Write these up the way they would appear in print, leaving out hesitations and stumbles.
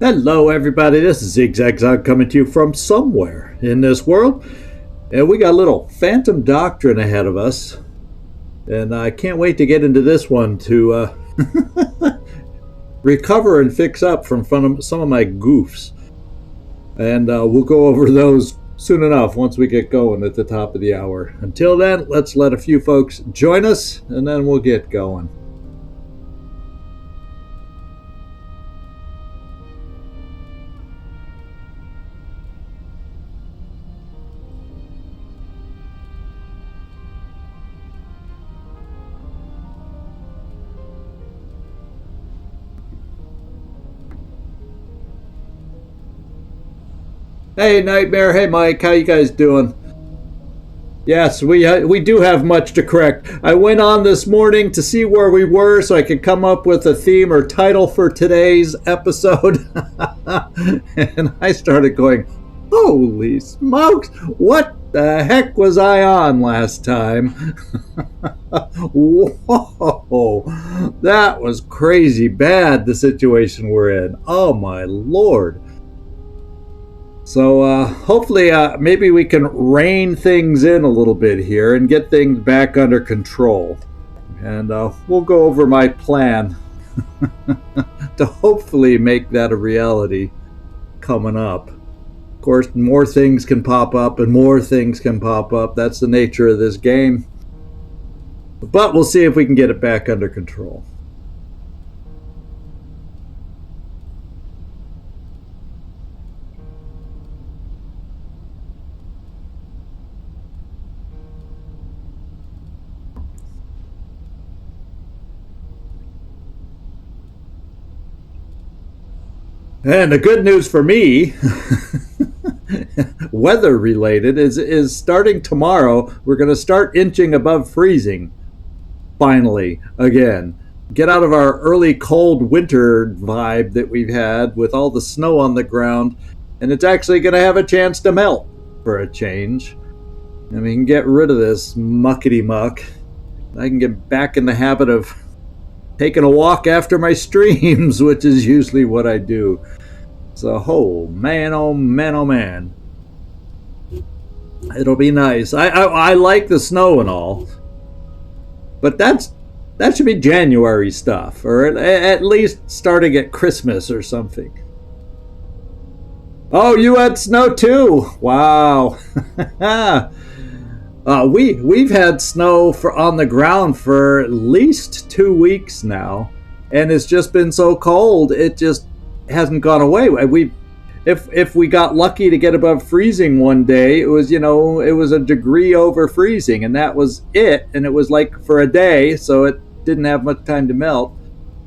Hello everybody, this is Zigzag coming to you from somewhere in this world. And we got a little Phantom Doctrine ahead of us. And I can't wait to get into this one to recover and fix up from some of my goofs. And we'll go over those soon enough once we get going at the top of the hour. Until then, let's let a few folks join us and then we'll get going. Hey Nightmare, hey Mike, how you guys doing? Yes, we do have much to correct. I went on this morning to see where we were so I could come up with a theme or title for today's episode. And I started going, holy smokes, what the heck was I on last time? Whoa, that was crazy bad, the situation we're in. Oh my Lord. So hopefully maybe we can rein things in a little bit here and get things back under control. And we'll go over my plan to hopefully make that a reality coming up. Of course, more things can pop up and more things can pop up. That's the nature of this game. But we'll see if we can get it back under control. And the good news for me, weather related, is starting tomorrow, we're going to start inching above freezing. Finally, again. Get out of our early cold winter vibe that we've had with all the snow on the ground. And it's actually going to have a chance to melt for a change. And we can get rid of this muckety muck. I can get back in the habit of taking a walk after my streams, which is usually what I do. So, oh man, oh man, oh man. It'll be nice. I like the snow and all. But that should be January stuff. Or at least starting at Christmas or something. Oh, you had snow too. Wow. We've had snow on the ground for at least 2 weeks now, and it's just been so cold it just hasn't gone away. If we got lucky to get above freezing one day, it was a degree over freezing, and that was it. And it was like for a day, so it didn't have much time to melt,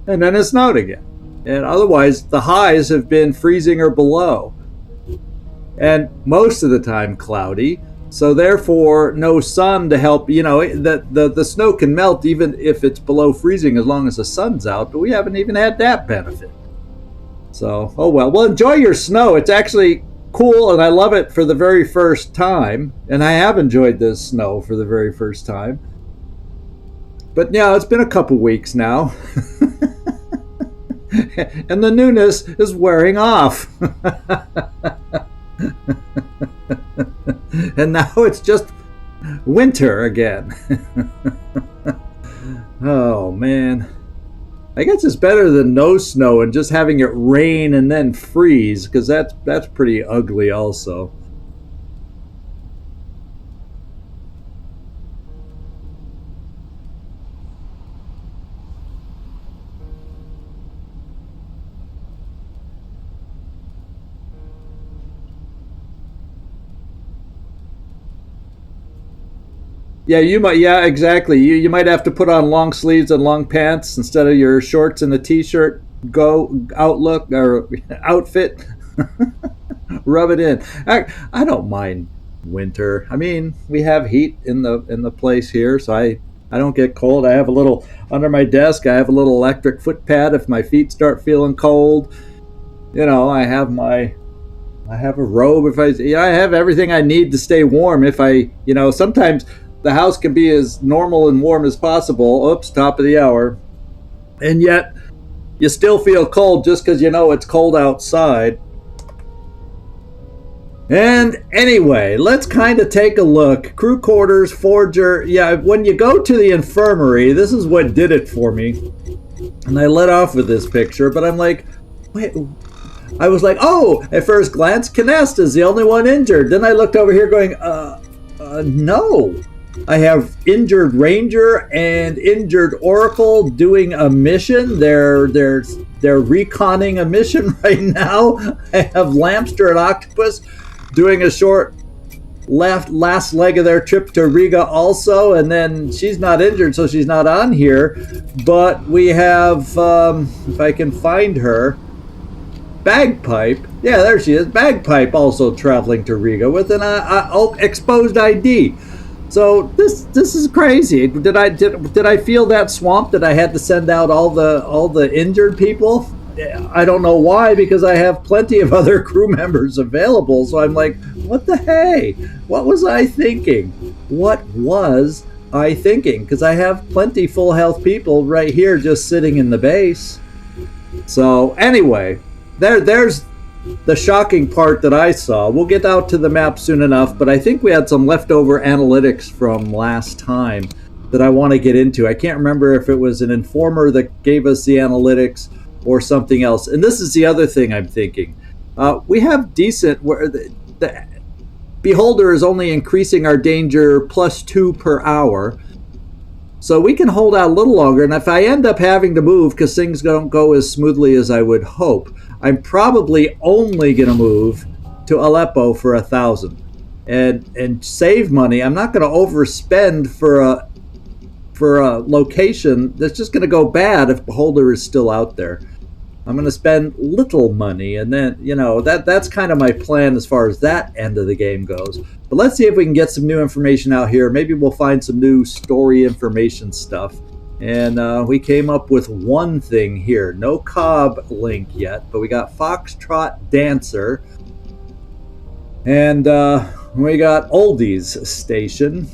and then it snowed again. And otherwise, the highs have been freezing or below, and most of the time cloudy. So therefore, no sun to help. The snow can melt even if it's below freezing as long as the sun's out, but we haven't even had that benefit. So, oh well. Well, enjoy your snow. It's actually cool, and I love it for the very first time. And I have enjoyed this snow for the very first time. But yeah, it's been a couple weeks now. And the newness is wearing off. And now it's just winter again. Oh man, I guess it's better than no snow and just having it rain and then freeze, because that's pretty ugly also. Yeah, you might. Yeah, exactly. You might have to put on long sleeves and long pants instead of your shorts and the t-shirt. Outlook or outfit. Rub it in. I don't mind winter. I mean, we have heat in the place here, so I don't get cold. I have a little under my desk. I have a little electric foot pad if my feet start feeling cold. I have a robe if I have everything I need to stay warm. If sometimes the house can be as normal and warm as possible. Oops, top of the hour. And yet, you still feel cold just because you know it's cold outside. And anyway, let's kind of take a look. Crew quarters, forger. Yeah, when you go to the infirmary, this is what did it for me. And I let off with this picture, but I'm like, wait. I was like, oh, at first glance, Canesta's the only one injured. Then I looked over here going, no. I have injured Ranger and injured Oracle doing a mission. They're reconning a mission right now. I have Lampster and Octopus doing a short last leg of their trip to Riga also, and then she's not injured, so she's not on here. But we have, if I can find her, Bagpipe. Yeah, there she is. Bagpipe also traveling to Riga with an exposed ID. So this is crazy. Did I feel that swamp that I had to send out all the injured people? I don't know why, because I have plenty of other crew members available. So I'm like, what the hey? What was I thinking? What was I thinking? Because I have plenty full health people right here just sitting in the base. So anyway, there's the shocking part that I saw. We'll get out to the map soon enough, but I think we had some leftover analytics from last time that I want to get into. I can't remember if it was an informer that gave us the analytics or something else. And this is the other thing I'm thinking. We have decent, where the Beholder is only increasing our danger +2 per hour. So we can hold out a little longer. And if I end up having to move because things don't go as smoothly as I would hope, I'm probably only going to move to Aleppo for 1,000 and save money. I'm not going to overspend for a location that's just going to go bad if Beholder is still out there. I'm going to spend little money, and then, that's kind of my plan as far as that end of the game goes. But let's see if we can get some new information out here. Maybe we'll find some new story information stuff. And we came up with one thing here. No Cobb link yet, but we got Foxtrot Dancer. And we got Oldies Station.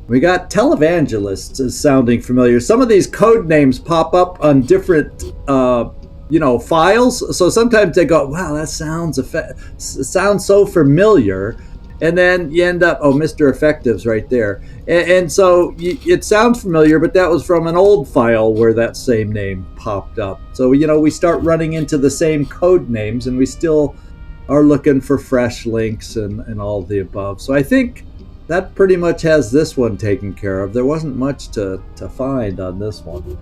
We got Televangelists is sounding familiar. Some of these code names pop up on different files. So sometimes they go, wow, that sounds so familiar. And then you end up, Mr. Effective's right there. And so it sounds familiar, but that was from an old file where that same name popped up. So, we start running into the same code names, and we still are looking for fresh links and all the above. So I think that pretty much has this one taken care of. There wasn't much to find on this one.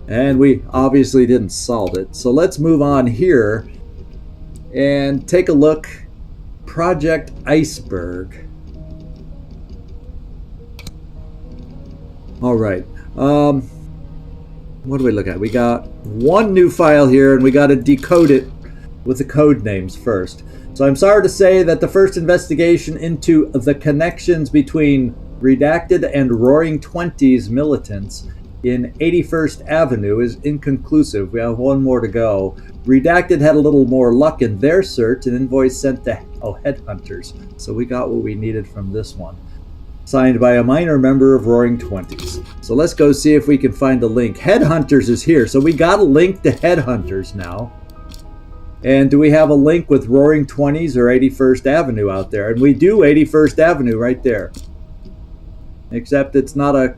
And we obviously didn't solve it. So let's move on here and take a look. Project Iceberg. All right. What do we look at? We got one new file here, and we got to decode it with the code names first. So I'm sorry to say that the first investigation into the connections between Redacted and Roaring Twenties militants in 81st Avenue is inconclusive. We have one more to go. Redacted had a little more luck in their search, an invoice sent to Headhunters. So we got what we needed from this one. Signed by a minor member of Roaring Twenties. So let's go see if we can find a link. Headhunters is here. So we got a link to Headhunters now. And do we have a link with Roaring Twenties or 81st Avenue out there? And we do 81st Avenue right there. Except it's not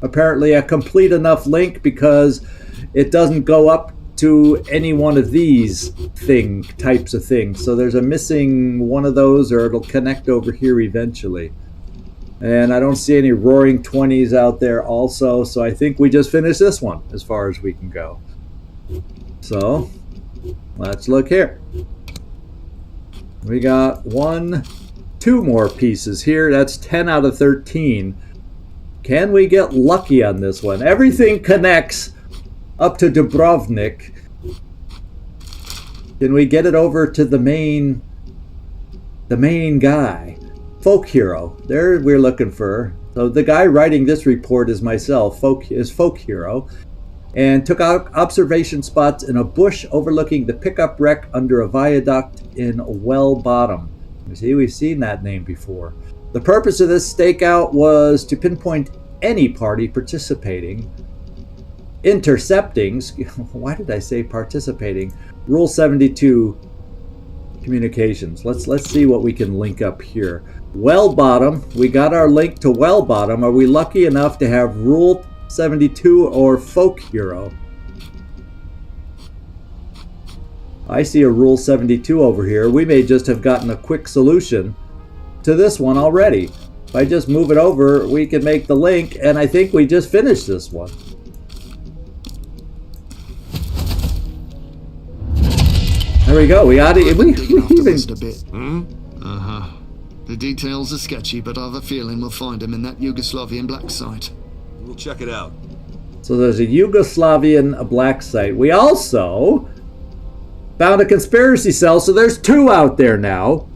apparently a complete enough link because it doesn't go up to any one of these types of things. So there's a missing one of those, or it'll connect over here eventually. And I don't see any Roaring Twenties out there also, so I think we just finished this one as far as we can go. So let's look here. We got 2 more pieces here. That's 10 out of 13. Can we get lucky on this one? Everything connects up to Dubrovnik. Can we get it over to the main guy? Folk Hero. There we're looking for. So the guy writing this report is myself, Folk Hero, and took out observation spots in a bush overlooking the pickup wreck under a viaduct in Well Bottom. You see, we've seen that name before. The purpose of this stakeout was to pinpoint any party participating intercepting. Why did I say participating? Rule 72 communications. Let's see what we can link up here. Well bottom. We got our link to well bottom. Are we lucky enough to have Rule 72 or folk hero? I see a Rule 72 over here. We may just have gotten a quick solution to this one already. If I just move it over, we can make the link, and I think we just finished this one. There we go. We even a bit. The details are sketchy, but I have a feeling we'll find him in that Yugoslavian black site. We'll check it out. So there's a Yugoslavian black site. We also found a conspiracy cell, so there's 2 out there now.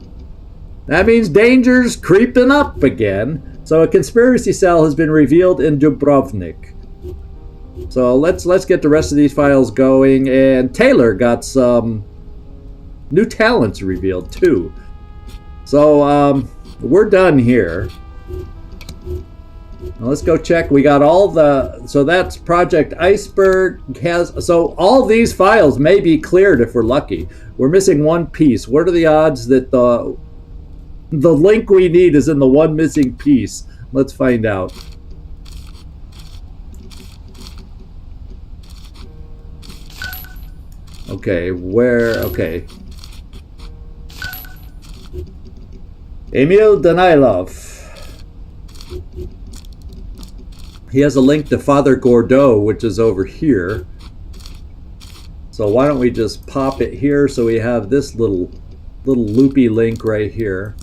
That means danger's creeping up again. So a conspiracy cell has been revealed in Dubrovnik. So let's get the rest of these files going. And Tailor got some new talents revealed too. So we're done here. Now let's go check. We got all the, so that's Project Iceberg has, so all these files may be cleared if we're lucky. We're missing one piece. What are the odds that the link we need is in the one missing piece? Let's find out. Okay, where, okay. Emil Danilov. He has a link to Father Gordeau, which is over here. So why don't we just pop it here so we have this little loopy link right here.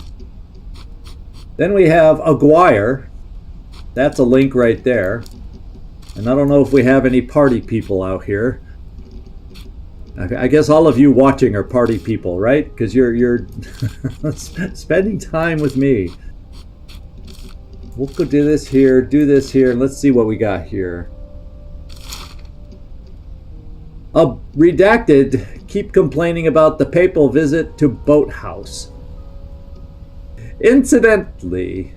Then we have Aguirre. That's a link right there. And I don't know if we have any party people out here. I guess all of you watching are party people, right? Because you're spending time with me. We'll go do this here, and let's see what we got here. Redacted, keep complaining about the papal visit to Boathouse. Incidentally,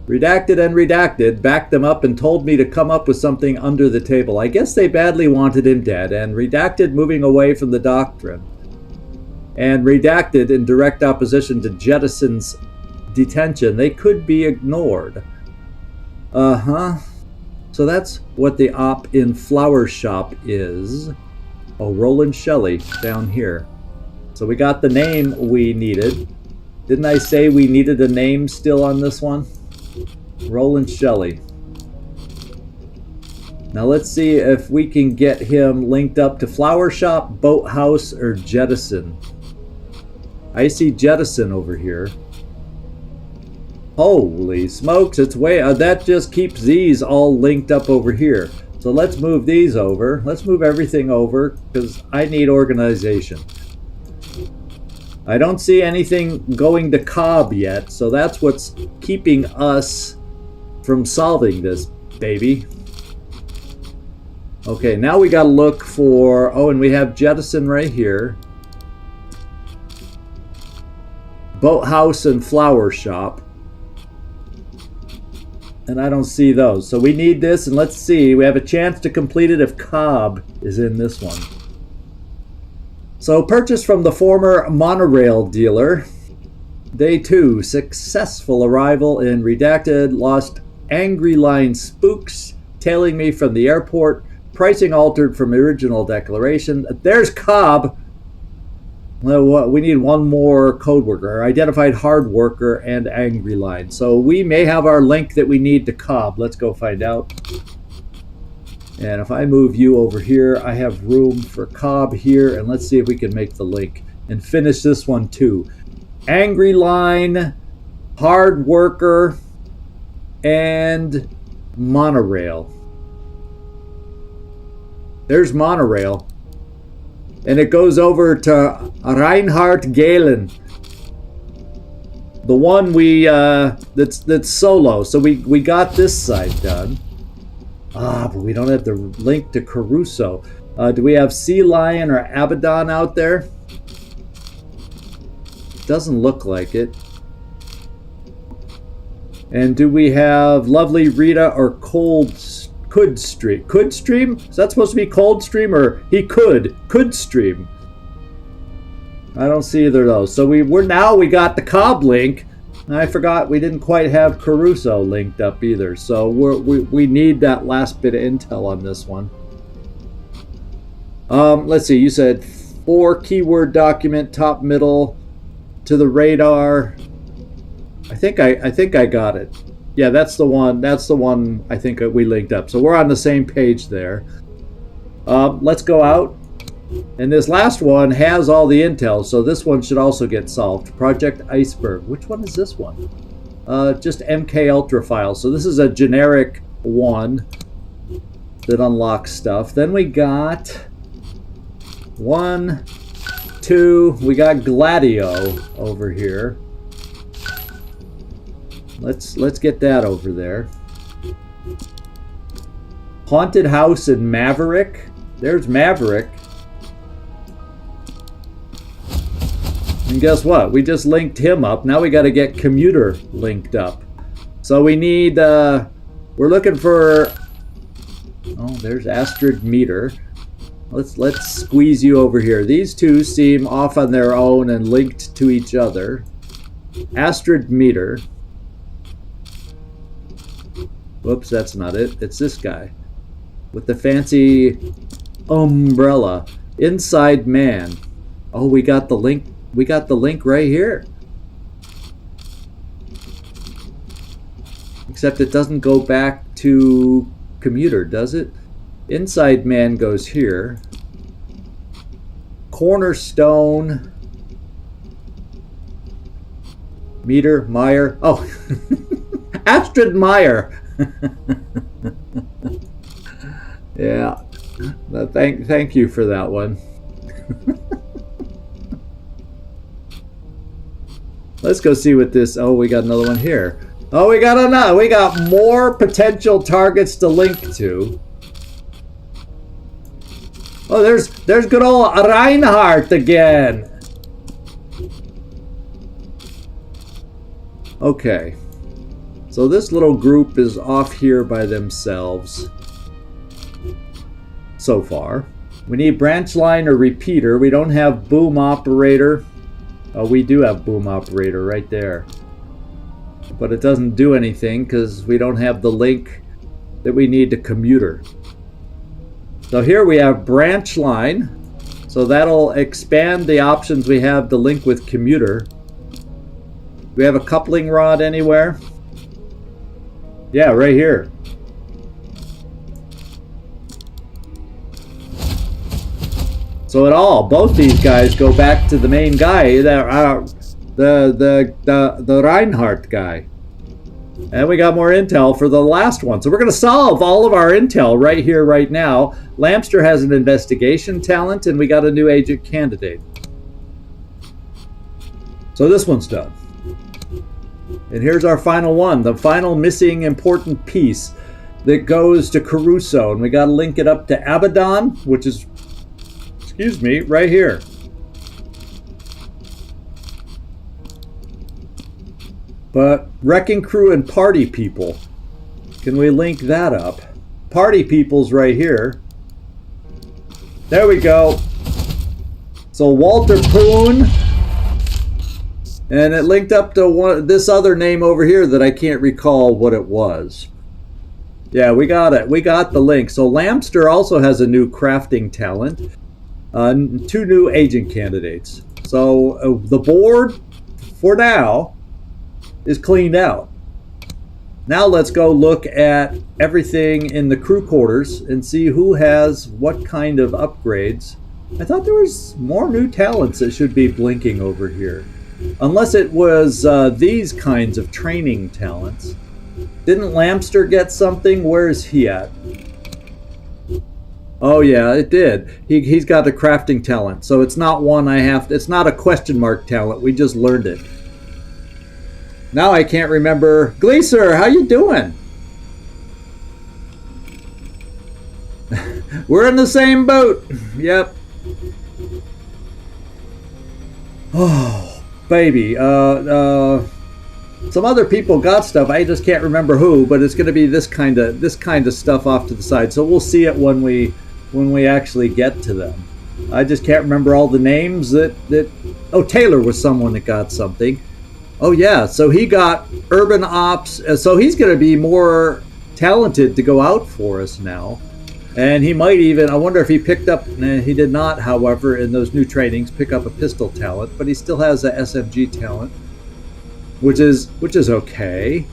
Redacted and Redacted backed them up and told me to come up with something under the table. I guess they badly wanted him dead, and Redacted moving away from the Doctrine. And Redacted in direct opposition to Jettison's detention. They could be ignored. So that's what the op in Flower Shop is. Oh, Roland Shelley down here. So we got the name we needed. Didn't I say we needed a name still on this one? Roland Shelley. Now let's see if we can get him linked up to Flower Shop, Boathouse, or Jettison. I see Jettison over here. Holy smokes, it's way, that just keeps these all linked up over here. So let's move these over. Let's move everything over because I need organization. I don't see anything going to Cobb yet, so that's what's keeping us from solving this, baby. Okay, now we gotta look for, oh, and we have Jettison right here. Boathouse and Flower Shop. And I don't see those. So we need this, and let's see. We have a chance to complete it if Cobb is in this one. So purchased from the former monorail dealer. Day 2, successful arrival in Redacted. Lost angry line spooks tailing me from the airport. Pricing altered from original declaration. There's Cobb. Well, we need one more code worker. Identified hard worker and angry line. So we may have our link that we need to Cobb. Let's go find out. And if I move you over here, I have room for Cobb here. And let's see if we can make the link and finish this one too. Angry line, hard worker, and monorail. There's monorail. And it goes over to Reinhard Galen. The one we that's solo. So we got this side done. But we don't have the link to Caruso. Do we have Sea Lion or Abaddon out there? Doesn't look like it. And do we have Lovely Rita or Cold could stream. Could stream? Is that supposed to be cold stream, or he could stream? I don't see either of those. So we got the Cobb link. I forgot we didn't quite have Caruso linked up either. So we need that last bit of intel on this one. Let's see. You said 4 keyword document, top middle, to the radar. I think I got it. Yeah, that's the one. That's the one I think we linked up. So we're on the same page there. Let's go out. And this last one has all the intel, so this one should also get solved. Project Iceberg. Which one is this one? Just MK Ultra files. So this is a generic one that unlocks stuff. Then we got 1, 2. We got Gladio over here. Let's get that over there. Haunted House in Maverick. There's Maverick. And guess what? We just linked him up. Now we got to get Commuter linked up. So we need, we're looking for, oh, there's Astrid Meter. Let's squeeze you over here. These two seem off on their own and linked to each other. Astrid Meter. Whoops, that's not it. It's this guy with the fancy umbrella. Inside Man. Oh, we got the link. We got the link right here. Except it doesn't go back to Commuter, does it? Inside Man goes here. Cornerstone. Meter, Meyer. Oh, Astrid Meyer. Yeah. Thank you for that one. Let's go see what this. Oh, we got another one here. Oh, we got another. We got more potential targets to link to. Oh, there's good old Reinhardt again. Okay. So this little group is off here by themselves. So far. We need branch line or repeater. We don't have boom operator. Oh, we do have boom operator right there. But it doesn't do anything because we don't have the link that we need to Commuter. So here we have branch line. So that'll expand the options we have to link with Commuter. Do we have a coupling rod anywhere? Yeah, right here. So both these guys go back to the main guy, the Reinhardt guy. And we got more intel for the last one. So we're going to solve all of our intel right here, right now. Lampster has an investigation talent, and we got a new agent candidate. So this one's done. And here's our final one, the final missing important piece that goes to Caruso. And we got to link it up to Abaddon, which is, excuse me, right here. But Wrecking Crew and Party People, can we link that up? Party People's right here. There we go. So Walter Poon, and it linked up to this other name over here that I can't recall what it was. Yeah, we got it. We got the link. So Lampster also has a new crafting talent. 2 new agent candidates. So the board, for now, is cleaned out. Now let's go look at everything in the crew quarters and see who has what kind of upgrades. I thought there was more new talents that should be blinking over here. Unless it was these kinds of training talents. Didn't Lampster get something? Where is he at? Oh yeah, it did. He's got the crafting talent. So it's not one I have. It's not a question mark talent. We just learned it. Now I can't remember. Gleaser, how you doing? We're in the same boat. Yep. Oh, baby. some other people got stuff. I just can't remember who, but it's going to be this kind of stuff off to the side. So we'll see it when we actually get to them. I just can't remember all the names that oh, Tailor was someone that got something. Oh yeah, so he got urban ops, so he's going to be more talented to go out for us now. And he might even, I wonder if he picked up, he did not, however, in those new trainings, pick up a pistol talent, but he still has a SMG talent, which is okay.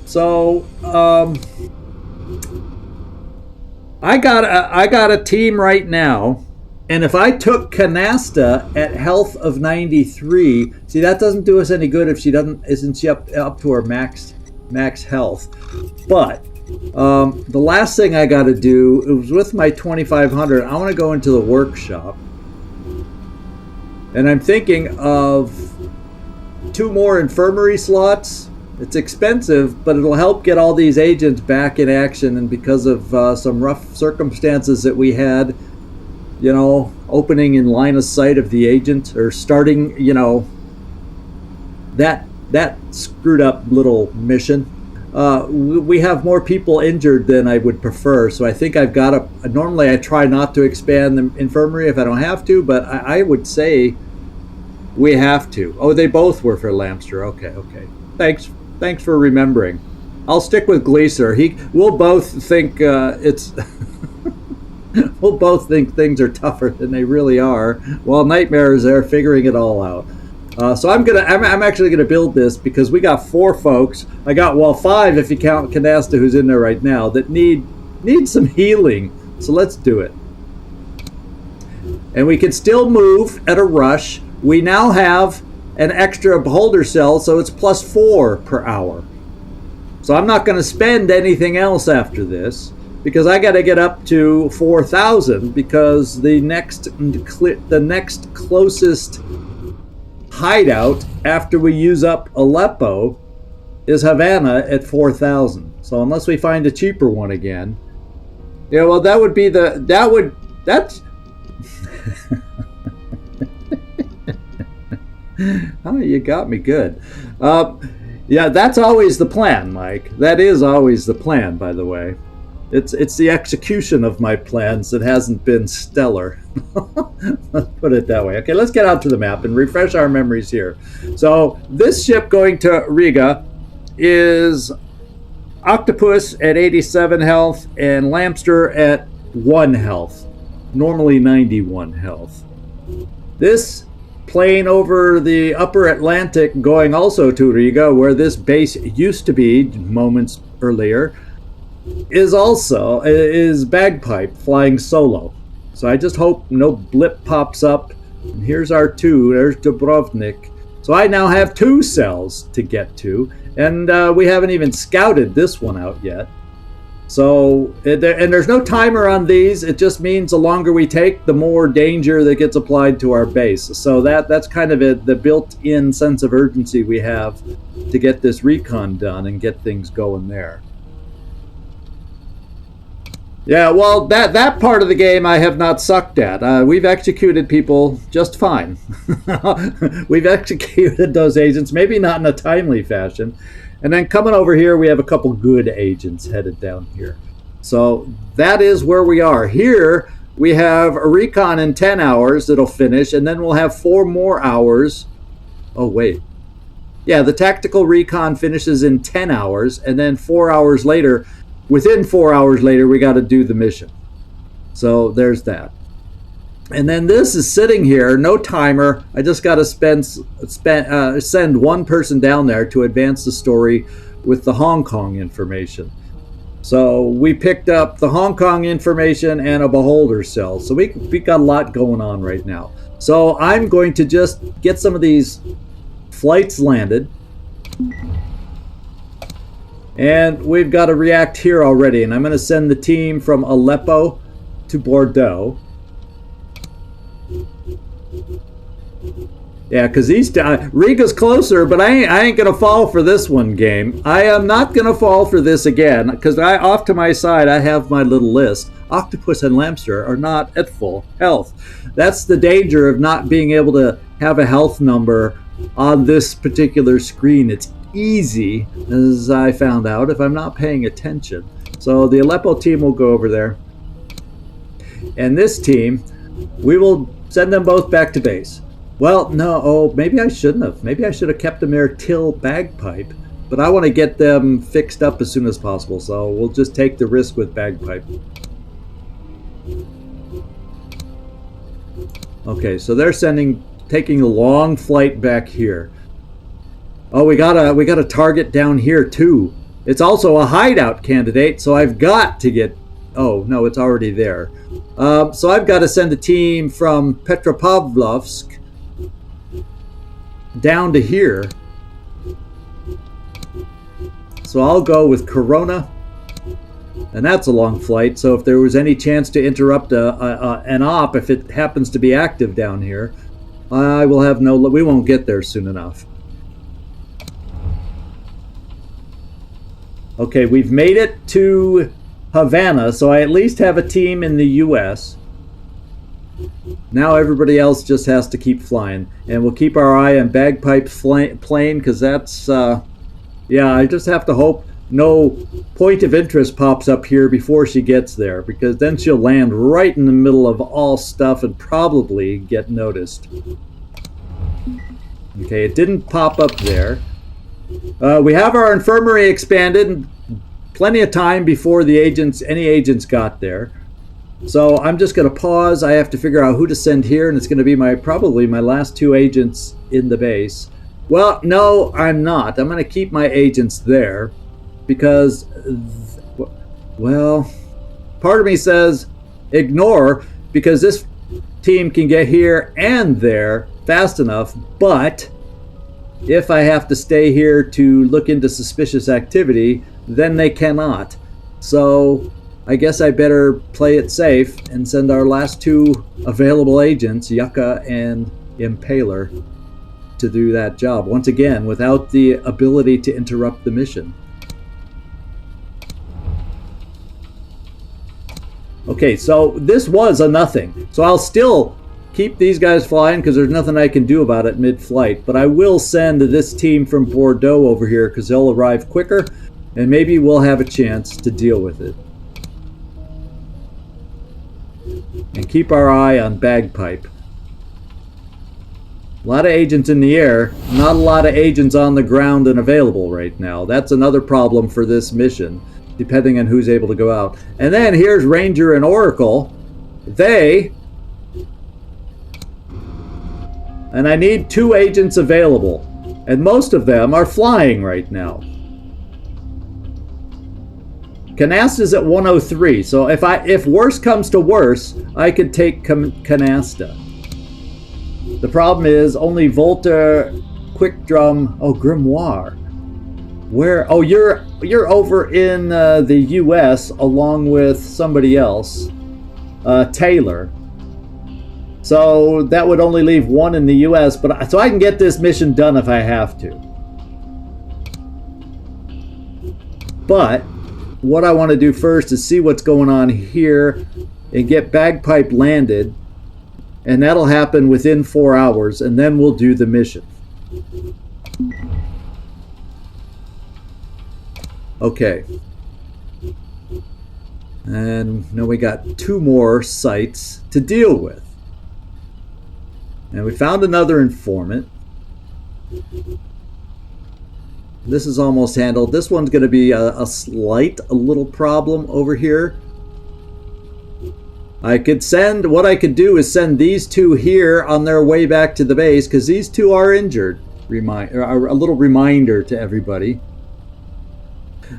So, I got a team right now, and if I took Canasta at health of 93, see, that doesn't do us any good if isn't she up to her max health. But the last thing I got to do, it was with my 2500. I want to go into the workshop, and I'm thinking of 2 more infirmary slots. It's expensive, but it'll help get all these agents back in action. And because of some rough circumstances that we had, you know, opening in line of sight of the agent, or starting, you know, that screwed up little mission. We have more people injured than I would prefer, so I think I've got to, normally I try not to expand the infirmary if I don't have to, but I would say we have to. Oh, they both were for Lamster. Okay. Thanks for remembering. I'll stick with Gleaser. We'll both think we'll both think things are tougher than they really are, while Nightmare is there figuring it all out. So I'm actually gonna build this because we got 4 folks. I got 5 if you count Canasta, who's in there right now, that need some healing. So let's do it. And we can still move at a rush. We now have an extra beholder cell, so it's +4 per hour. So I'm not going to spend anything else after this, because I got to get up to 4,000, because the next closest hideout after we use up Aleppo is Havana at 4,000. So unless we find a cheaper one again, yeah, well, that's oh, you got me good. Yeah, that's always the plan, Mike. That is always the plan, by the way. It's the execution of my plans that hasn't been stellar. Let's put it that way. Okay, let's get out to the map and refresh our memories here. So this ship going to Riga is Octopus at 87 health and Lamster at 1 health. Normally 91 health. This plane over the upper Atlantic going also to Riga, where this base used to be moments earlier, is Bagpipe flying solo. So I just hope no blip pops up. And here's our 2. There's Dubrovnik. So I now have 2 cells to get to, and we haven't even scouted this one out yet. So, and there's no timer on these. It just means the longer we take, the more danger that gets applied to our base. So that's kind of the built-in sense of urgency we have to get this recon done and get things going there. Yeah, well, that part of the game I have not sucked at. We've executed people just fine. We've executed those agents, maybe not in a timely fashion. And then coming over here, we have a couple good agents headed down here. So that is where we are. Here, we have a recon in 10 hours that'll finish, and then we'll have 4 more hours. Oh, wait. Yeah, the tactical recon finishes in 10 hours, and then 4 hours later, within 4 hours later, we got to do the mission. So there's that. And then this is sitting here, no timer. I just got to send 1 person down there to advance the story with the Hong Kong information. So we picked up the Hong Kong information and a beholder cell. So we got a lot going on right now. So I'm going to just get some of these flights landed. And we've got to react here already. And I'm going to send the team from Aleppo to Bordeaux. Yeah, because Riga's closer, but I ain't going to fall for this one game. I am not going to fall for this again, because off to my side, I have my little list. Octopus and Lamster are not at full health. That's the danger of not being able to have a health number on this particular screen. It's easy, as I found out, if I'm not paying attention. So the Aleppo team will go over there. And this team, we will send them both back to base. Well, no, oh, maybe I shouldn't have. Maybe I should have kept them there till Bagpipe. But I want to get them fixed up as soon as possible, so we'll just take the risk with Bagpipe. Okay, so they're taking a long flight back here. Oh, we got a target down here too. It's also a hideout candidate, so I've got to get... Oh, no, it's already there. So I've got to send a team from Petropavlovsk down to here. So I'll go with Corona. And that's a long flight, so if there was any chance to interrupt an op, if it happens to be active down here, I will have no... We won't get there soon enough. Okay, we've made it to Havana, so I at least have a team in the U.S. Now everybody else just has to keep flying. And we'll keep our eye on Bagpipe plane, because that's... yeah, I just have to hope no point of interest pops up here before she gets there, because then she'll land right in the middle of all stuff and probably get noticed. Okay, it didn't pop up there. We have our infirmary expanded, plenty of time before any agents got there. So I'm just going to pause. I have to figure out who to send here, and it's going to be probably my last 2 agents in the base. Well, no, I'm not. I'm going to keep my agents there because, well, part of me says ignore, because this team can get here and there fast enough, but if I have to stay here to look into suspicious activity, then they cannot. So I guess I better play it safe and send our last 2 available agents, Yucca and Impaler, to do that job. Once again, without the ability to interrupt the mission. Okay, so this was a nothing. So I'll still keep these guys flying because there's nothing I can do about it mid-flight. But I will send this team from Bordeaux over here because they'll arrive quicker and maybe we'll have a chance to deal with it. And keep our eye on Bagpipe. A lot of agents in the air, not a lot of agents on the ground and available right now. That's another problem for this mission, depending on who's able to go out. And then here's Ranger and Oracle. And I need 2 agents available. And most of them are flying right now. Canasta's at 103, so if worse comes to worse, I could take Canasta. The problem is only Volta, Quick Drum, Grimoire. Where? Oh, you're over in the U.S. along with somebody else, Tailor. So that would only leave 1 in the U.S. But so I can get this mission done if I have to. But what I want to do first is see what's going on here and get Bagpipe landed, and that'll happen within 4 hours, and then we'll do the mission. Okay. And now we got 2 more sites to deal with. And we found another informant. This is almost handled. This one's going to be a little problem over here. What I could do is send these 2 here on their way back to the base, because these 2 are injured. A little reminder to everybody.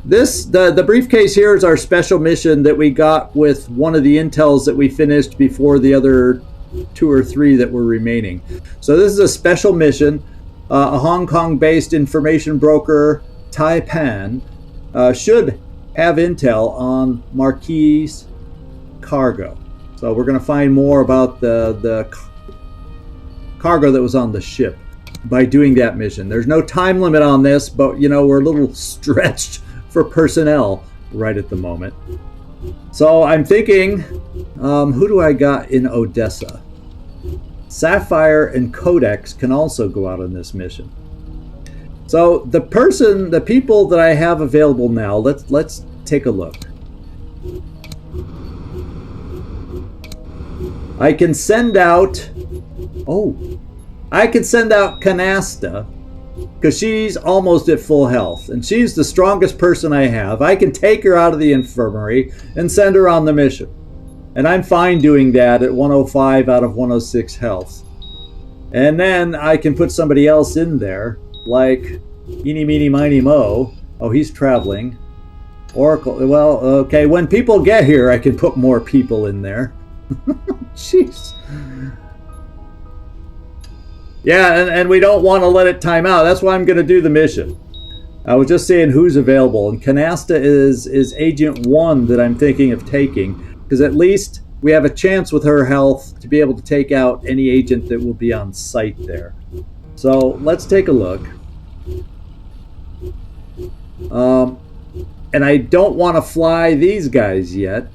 The briefcase here is our special mission that we got with one of the intels that we finished before the other 2 or 3 that were remaining. So this is a special mission. A Hong Kong-based information broker, Taipan, should have intel on Marquis cargo. So we're going to find more about the cargo that was on the ship by doing that mission. There's no time limit on this, but we're a little stretched for personnel right at the moment. So I'm thinking, who do I got in Odessa? Sapphire and Codex can also go out on this mission. So the people that I have available now, let's take a look. I can send out, I can send out Canasta, because she's almost at full health, and she's the strongest person I have. I can take her out of the infirmary and send her on the mission. And I'm fine doing that at 105 out of 106 health. And then I can put somebody else in there, like Eeny, Meeny, Miny, Mo. Oh, he's traveling. Oracle, well, okay, when people get here, I can put more people in there. Jeez. Yeah, and we don't want to let it time out. That's why I'm going to do the mission. I was just saying who's available. And Canasta is Agent 1 that I'm thinking of taking. Because at least we have a chance with her health to be able to take out any agent that will be on site there. So let's take a look. And I don't want to fly these guys yet.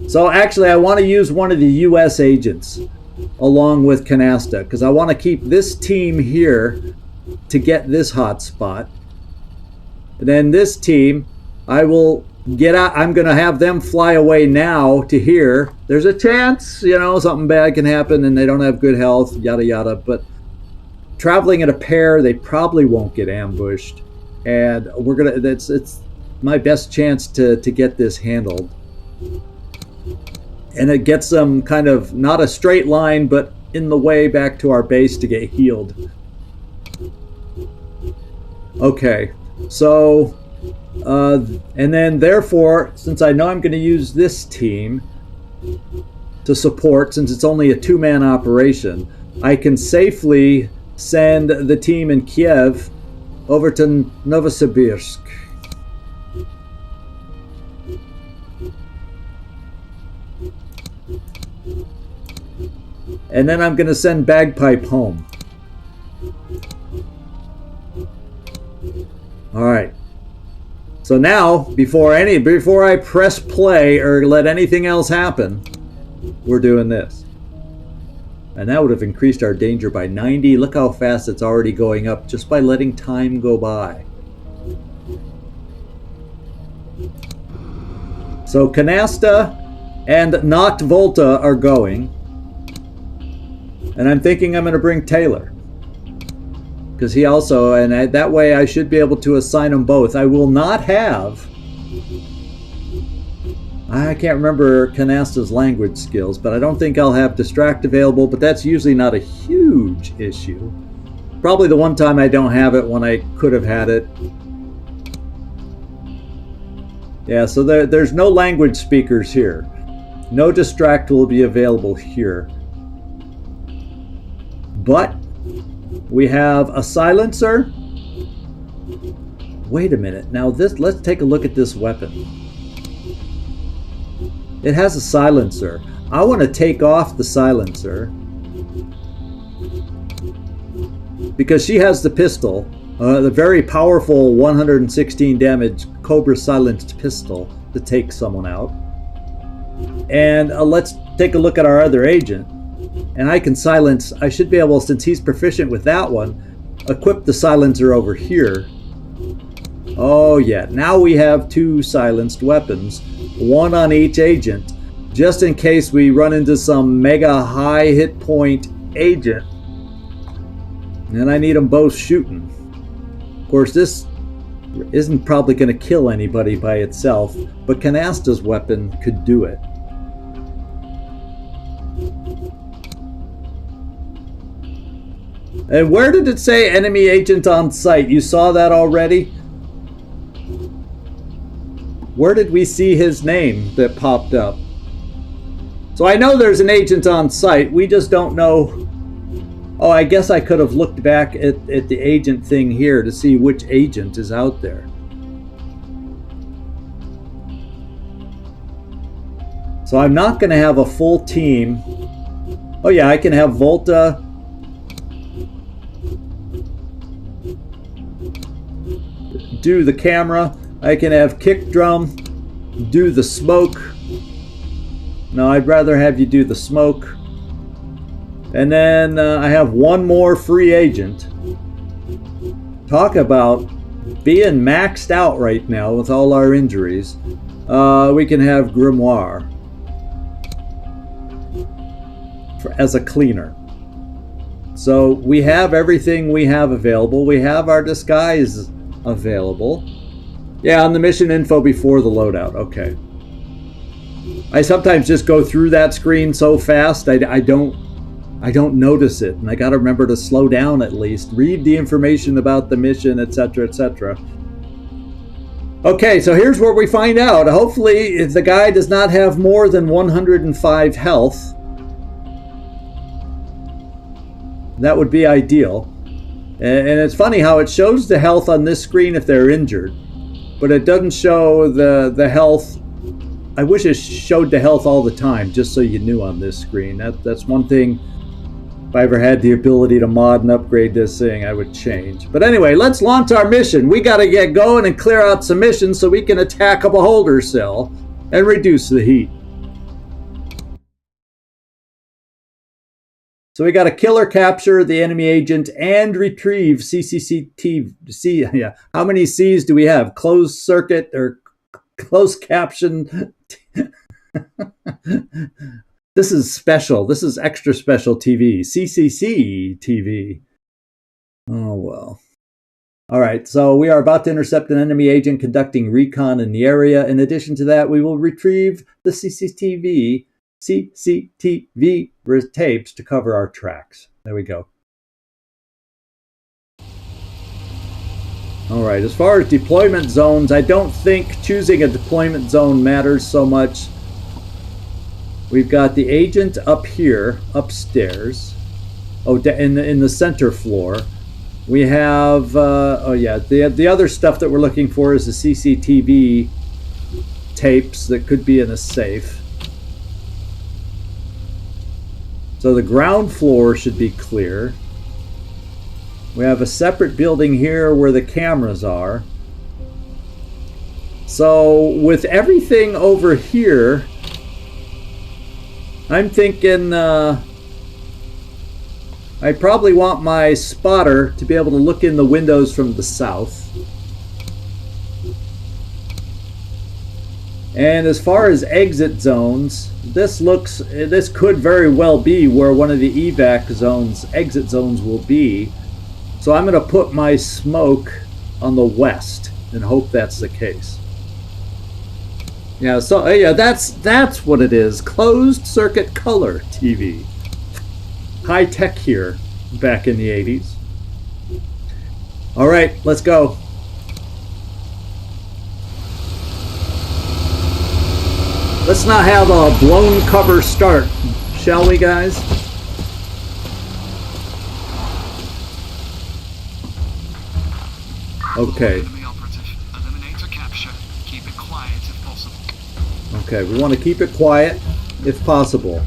So actually I want to use one of the US agents along with Canasta, because I want to keep this team here to get this hot spot. And then this team, I will get out. I'm going to have them fly away now to here. There's a chance, you know, something bad can happen and they don't have good health, yada yada. But traveling in a pair, they probably won't get ambushed. And we're gonna. It's my best chance to get this handled. And it gets them kind of not a straight line, but in the way back to our base to get healed. Okay, so and then therefore, since I know I'm going to use this team to support, since it's only a two-man operation, I can safely send the team in Kiev over to Novosibirsk. And then I'm going to send Bagpipe home. All right. So now, before I press play or let anything else happen, we're doing this. And that would have increased our danger by 90. Look how fast it's already going up just by letting time go by. So Canasta and not Volta are going. And I'm thinking I'm going to bring Tailor. Because he also, and that way I should be able to assign them both. I will not have, I can't remember Canasta's language skills, but I don't think I'll have Distract available, but that's usually not a huge issue. Probably the one time I don't have it when I could have had it. Yeah, so there's no language speakers here. No Distract will be available here. But we have a silencer. Wait a minute. Now let's take a look at this weapon. It has a silencer. I want to take off the silencer because she has the pistol, the very powerful 116 damage Cobra silenced pistol to take someone out. And let's take a look at our other agent. And I can silence, I should be able, since he's proficient with that one, equip the silencer over here. Oh yeah, now we have two silenced weapons, one on each agent, just in case we run into some mega high hit point agent. And I need them both shooting. Of course, this isn't probably going to kill anybody by itself, but Canasta's weapon could do it. And where did it say enemy agent on site? You saw that already? Where did we see his name that popped up? So I know there's an agent on site. We just don't know. Oh, I guess I could have looked back at the agent thing here to see which agent is out there. So I'm not going to have a full team. Oh yeah, I can have Volta. Do the camera. I can have Kick Drum do the smoke. No, I'd rather have you do the smoke. And then I have one more free agent. Talk about being maxed out right now with all our injuries. We can have Grimoire as a cleaner. So we have everything we have available. We have our disguise available. Yeah, on the mission info before the loadout. Okay. I sometimes just go through that screen so fast I don't notice it, and I got to remember to slow down at least, read the information about the mission, etc., etc. Okay, so here's where we find out. Hopefully, if the guy does not have more than 105 health, that would be ideal. And it's funny how it shows the health on this screen if they're injured, but it doesn't show the health. I wish it showed the health all the time, just so you knew on this screen. That's one thing. If I ever had the ability to mod and upgrade this thing, I would change. But anyway, let's launch our mission. We got to get going and clear out some missions so we can attack a beholder cell and reduce the heat. So we got to kill or capture the enemy agent and retrieve CCCTV. Yeah. How many C's do we have? Closed circuit or closed caption? This is special. This is extra special TV. CCC TV. Oh, well. All right, so we are about to intercept an enemy agent conducting recon in the area. In addition to that, we will retrieve the CCTV tapes to cover our tracks. There we go. All right, as far as deployment zones, I don't think choosing a deployment zone matters so much. We've got the agent up here, upstairs. Oh, in the center floor. We have, the other stuff that we're looking for is the CCTV tapes that could be in a safe. So the ground floor should be clear. We have a separate building here where the cameras are. So with everything over here, I'm thinking I probably want my spotter to be able to look in the windows from the south. And as far as exit zones, this could very well be where one of the evac zones, exit zones will be. So I'm going to put my smoke on the west and hope that's the case. Yeah, so yeah, that's what it is. Closed circuit color TV. High tech here back in the 80s. All right, let's go. Let's not have a blown cover start, shall we, guys? Okay. Okay, we want to keep it quiet if possible.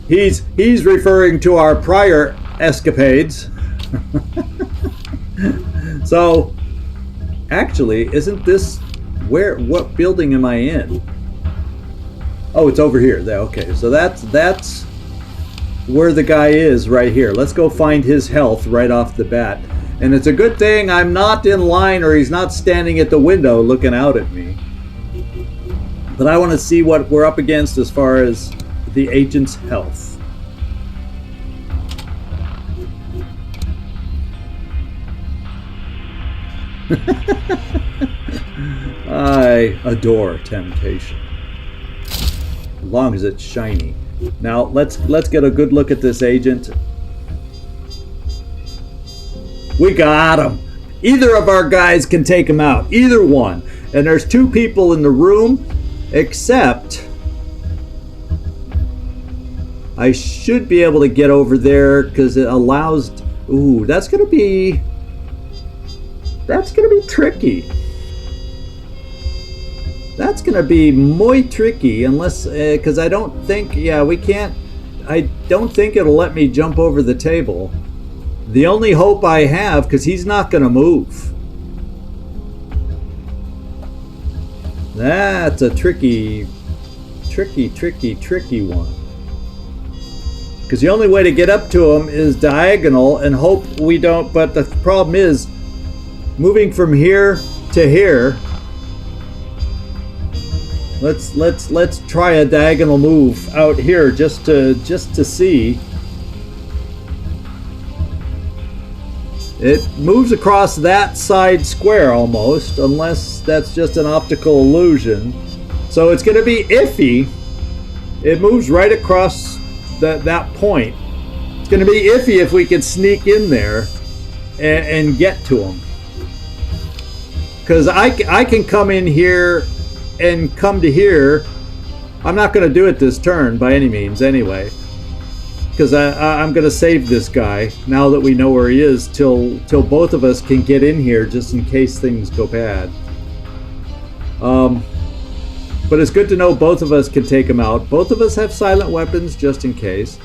He's referring to our prior escapades. So, actually, isn't this what building am I in? Oh, it's over here. There. Okay, so that's where the guy is right here. Let's go find his health right off the bat. And it's a good thing I'm not in line or he's not standing at the window looking out at me. But I want to see what we're up against as far as the agent's health. I adore temptation. As long as it's shiny. Now let's get a good look at this agent. We got him. Either of our guys can take him out. Either one. And there's two people in the room. Except I should be able to get over there because it allows. Ooh, that's gonna be tricky. That's gonna be muy tricky unless because I don't think we can't. I don't think it'll let me jump over the table. The only hope I have, because he's not gonna move. That's a tricky one. Because the only way to get up to him is diagonal and hope we don't. But the problem is moving from here to here. Let's try a diagonal move out here just to see. It moves across that side square almost, unless that's just an optical illusion. So it's going to be iffy. It moves right across that point. It's going to be iffy if we can sneak in there and get to him. Because I can come in here and come to here. I'm not going to do it this turn by any means anyway. Because I'm going to save this guy now that we know where he is till both of us can get in here just in case things go bad. But it's good to know both of us can take him out. Both of us have silent weapons just in case.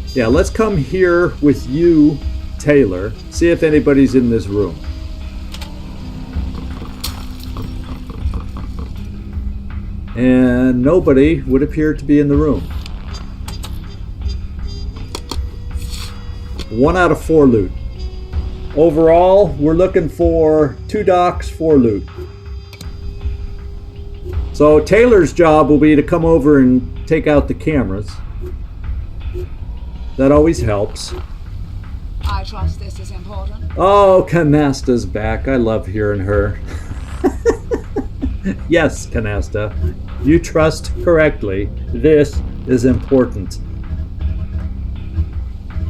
Yeah, let's come here with you, Tailor. See if anybody's in this room. And nobody would appear to be in the room. 1 out of 4 loot. Overall, we're looking for 2 docks, 4 loot. So Taylor's job will be to come over and take out the cameras. That always helps. I trust this is important. Oh, Canasta's back. I love hearing her. Yes, Canasta. You trust correctly. This is important.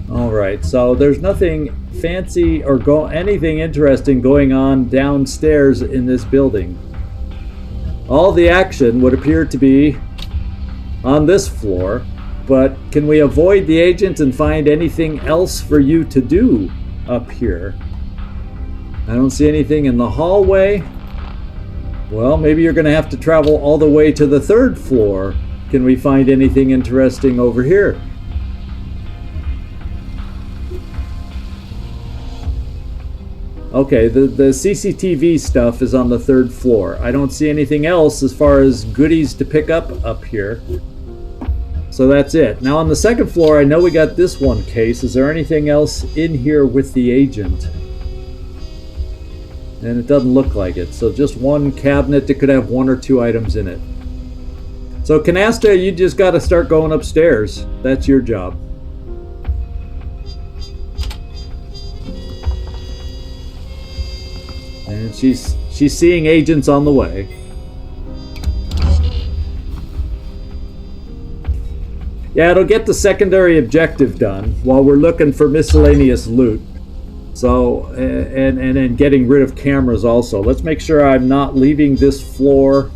Alright, so there's nothing fancy or anything interesting going on downstairs in this building. All the action would appear to be on this floor, but can we avoid the agent and find anything else for you to do up here? I don't see anything in the hallway. Well, maybe you're going to have to travel all the way to the 3rd floor. Can we find anything interesting over here? Okay, the CCTV stuff is on the 3rd floor. I don't see anything else as far as goodies to pick up here. So that's it. Now on the 2nd floor, I know we got this one case. Is there anything else in here with the agent? And it doesn't look like it. So just one cabinet that could have 1 or 2 items in it. So Canasta, you just got to start going upstairs. That's your job. And she's seeing agents on the way. Yeah, it'll get the secondary objective done while we're looking for miscellaneous loot. So, and getting rid of cameras also. Let's make sure I'm not leaving this floor.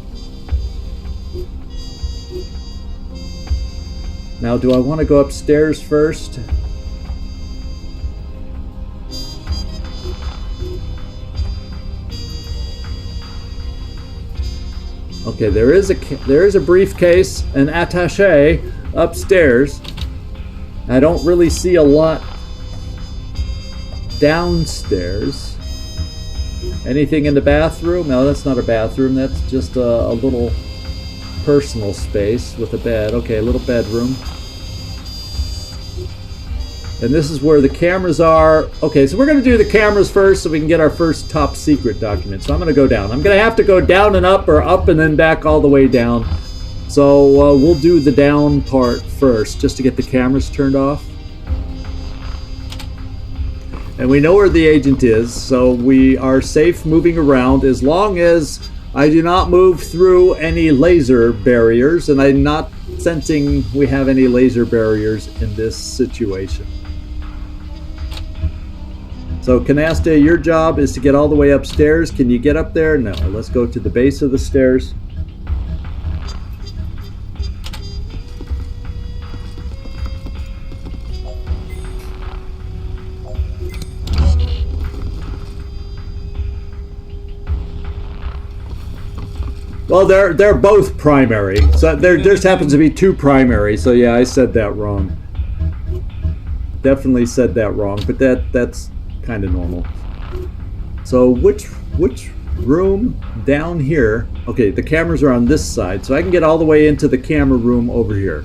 Now, do I want to go upstairs first? Okay, there is a briefcase, an attaché upstairs. I don't really see a lot downstairs. Anything in the bathroom? No, that's not a bathroom. That's just a little personal space with a bed. Okay, a little bedroom. And this is where the cameras are. Okay, so we're going to do the cameras first so we can get our first top secret document. So I'm going to go down. I'm going to have to go down and up, or up and then back all the way down. So we'll do the down part first just to get the cameras turned off. And we know where the agent is, so we are safe moving around as long as I do not move through any laser barriers, and I'm not sensing we have any laser barriers in this situation. So Canasta, your job is to get all the way upstairs. Can you get up there? No. Let's go to the base of the stairs. Well, they're both primary. So there just happens to be 2 primary. So yeah, I said that wrong. Definitely said that wrong, but that's kind of normal. So which room down here? Okay, the cameras are on this side, so I can get all the way into the camera room over here.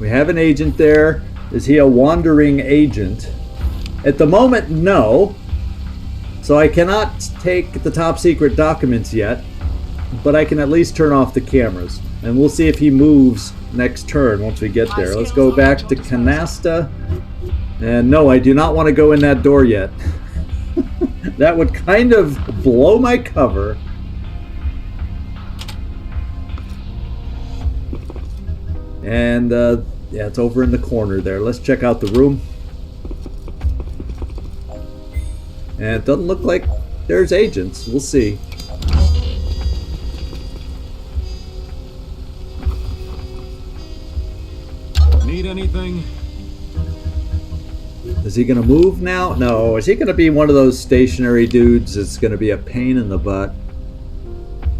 We have an agent there. Is he a wandering agent? At the moment, no. So I cannot take the top secret documents yet, but I can at least turn off the cameras. And we'll see if he moves next turn once we get there. Let's go back to Canasta. And no, I do not want to go in that door yet. That would kind of blow my cover. And yeah, it's over in the corner there. Let's check out the room. And it doesn't look like there's agents. We'll see. Need anything? Is he going to move now? No. Is he going to be one of those stationary dudes that's going to be a pain in the butt?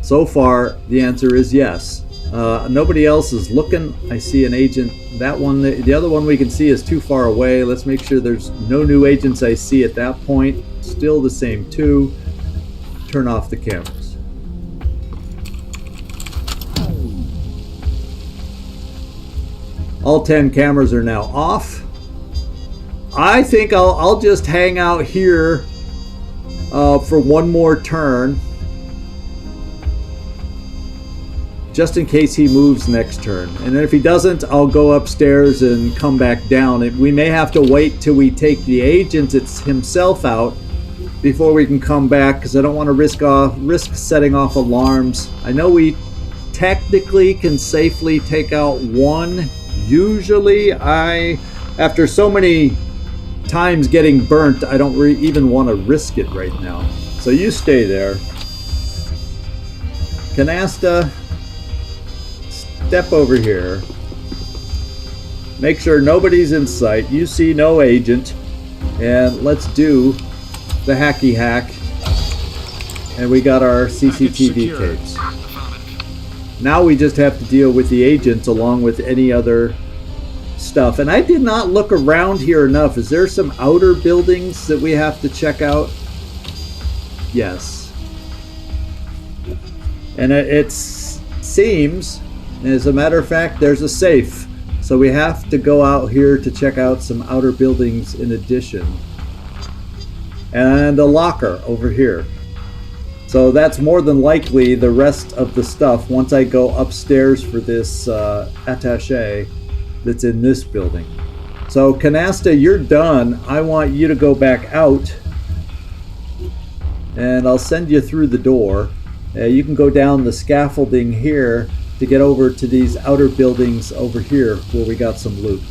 So far, the answer is yes. Nobody else is looking. I see an agent. That one, the other one we can see is too far away. Let's make sure there's no new agents I see at that point. Still the same two. Turn off the cameras. All 10 cameras are now off. I think I'll just hang out here for one more turn, just in case he moves next turn. And then if he doesn't, I'll go upstairs and come back down. We may have to wait till we take the agent himself out before we can come back, because I don't want to risk setting off alarms. I know we technically can safely take out one. Usually, after so many times getting burnt, I don't even want to risk it right now. So you stay there. Canasta, step over here. Make sure nobody's in sight. You see no agent. And let's do the hacky hack. And we got our CCTV tapes. Now we just have to deal with the agents along with any other stuff. And I did not look around here enough. Is there some outer buildings that we have to check out? Yes. And it seems, as a matter of fact, there's a safe. So we have to go out here to check out some outer buildings in addition. And a locker over here. So that's more than likely the rest of the stuff once I go upstairs for this attaché that's in this building. So Canasta, you're done. I want you to go back out. And I'll send you through the door. You can go down the scaffolding here to get over to these outer buildings over here where we got some loot.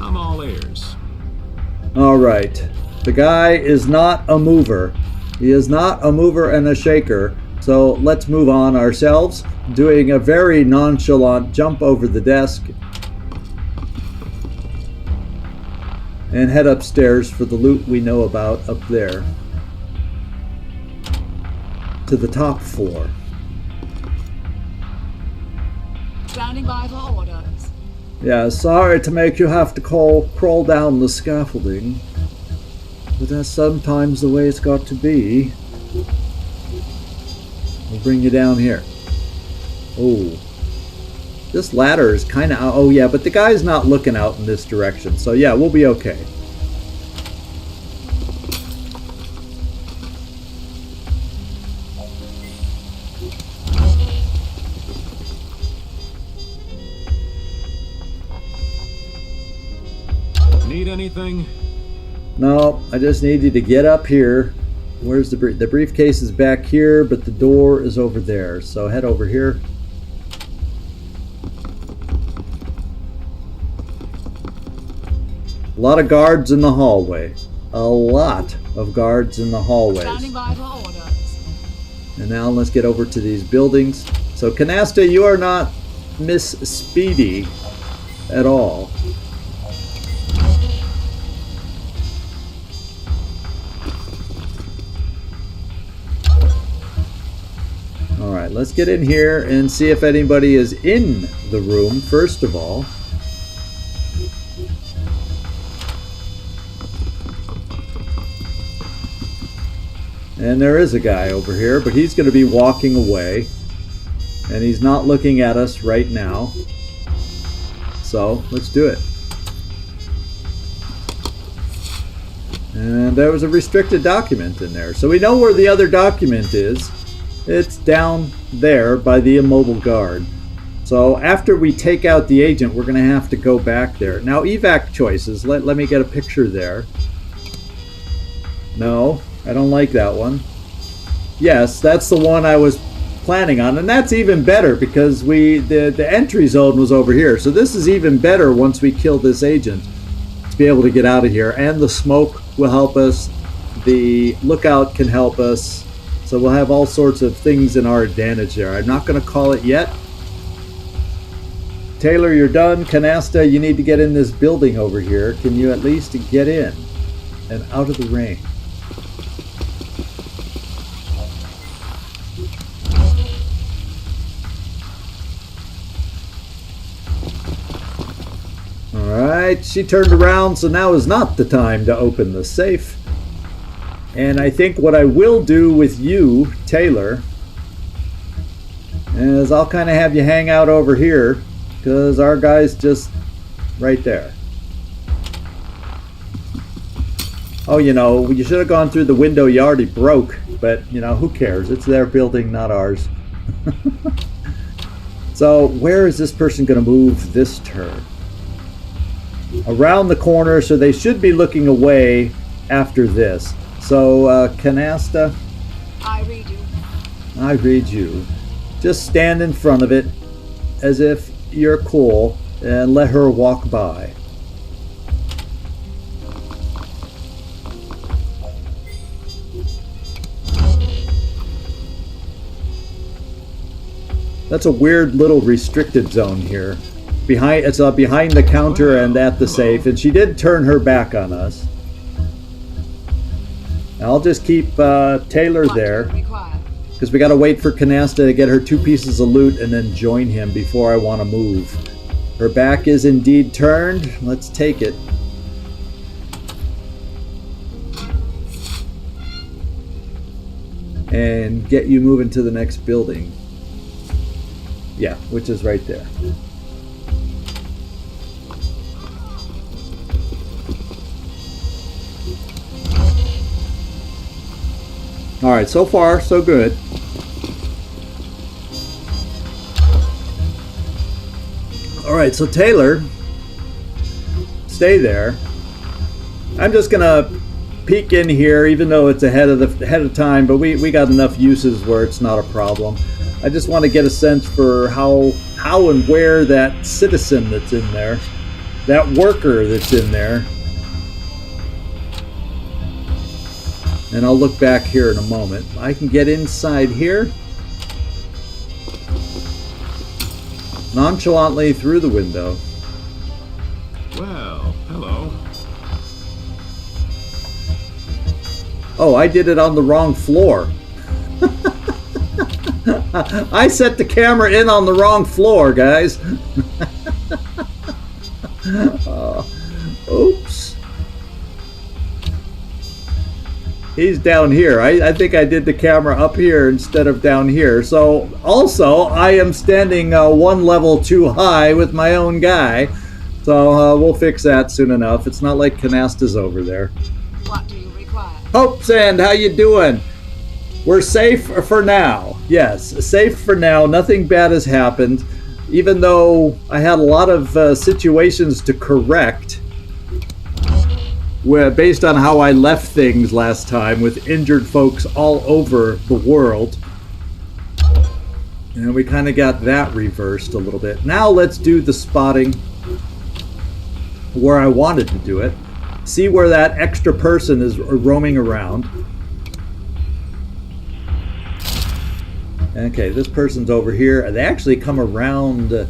I'm all ears. All right. The guy is not a mover. He is not a mover and a shaker. So let's move on ourselves, doing a very nonchalant jump over the desk and head upstairs for the loot we know about up there to the top floor. Standing by for orders. Yeah, sorry to make you have to crawl down the scaffolding, but that's sometimes the way it's got to be. We'll bring you down here. Oh, this ladder is kind of... Oh yeah, but the guy's not looking out in this direction, so yeah, we'll be okay. Need anything? No, I just need you to get up here. Where's the brief? The briefcase is back here, but the door is over there. So head over here. A lot of guards in the hallway. A lot of guards in the hallways. Standing by for orders. And now let's get over to these buildings. So Canasta, you are not Miss Speedy at all. Alright, let's get in here and see if anybody is in the room, first of all. And there is a guy over here, but he's going to be walking away. And he's not looking at us right now. So, let's do it. And there was a restricted document in there. So we know where the other document is. It's down there by the immobile guard. So after we take out the agent, we're going to have to go back there. Now, evac choices. Let me get a picture there. No, I don't like that one. Yes, that's the one I was planning on. And that's even better because the entry zone was over here. So this is even better once we kill this agent to be able to get out of here. And the smoke will help us. The lookout can help us. So we'll have all sorts of things in our advantage there. I'm not going to call it yet. Tailor, you're done. Canasta, you need to get in this building over here. Can you at least get in and out of the rain? Alright, she turned around, so now is not the time to open the safe. And I think what I will do with you, Tailor, is I'll kind of have you hang out over here, because our guy's just right there. Oh, you know, you should have gone through the window you already broke, but, you know, who cares? It's their building, not ours. So, where is this person going to move this turn? Around the corner, so they should be looking away after this. So, Canasta, I read you. I read you. Just stand in front of it as if you're cool and let her walk by. That's a weird little restricted zone here. It's behind the counter and at the safe, and she did turn her back on us. I'll just keep Tailor there, because we got to wait for Canasta to get her 2 pieces of loot and then join him before I want to move. Her back is indeed turned. Let's take it. And get you moving to the next building. Yeah, which is right there. Alright, so far, so good. Alright, so Tailor, stay there. I'm just gonna peek in here, even though it's ahead of time, but we got enough uses where it's not a problem. I just want to get a sense for how and where that citizen that's in there, that worker that's in there. And I'll look back here in a moment. I can get inside here. Nonchalantly through the window. Well, hello. Oh, I did it on the wrong floor. I set the camera in on the wrong floor, guys. Oops. He's down here. I think I did the camera up here instead of down here. So, also, I am standing 1 level too high with my own guy. So, we'll fix that soon enough. It's not like Canasta's over there. What do you require? Hope Sand, how you doing? We're safe for now. Yes, safe for now. Nothing bad has happened. Even though I had a lot of situations to correct based on how I left things last time with injured folks all over the world. And we kind of got that reversed a little bit. Now let's do the spotting where I wanted to do it. See where that extra person is roaming around. Okay, this person's over here. They actually come around the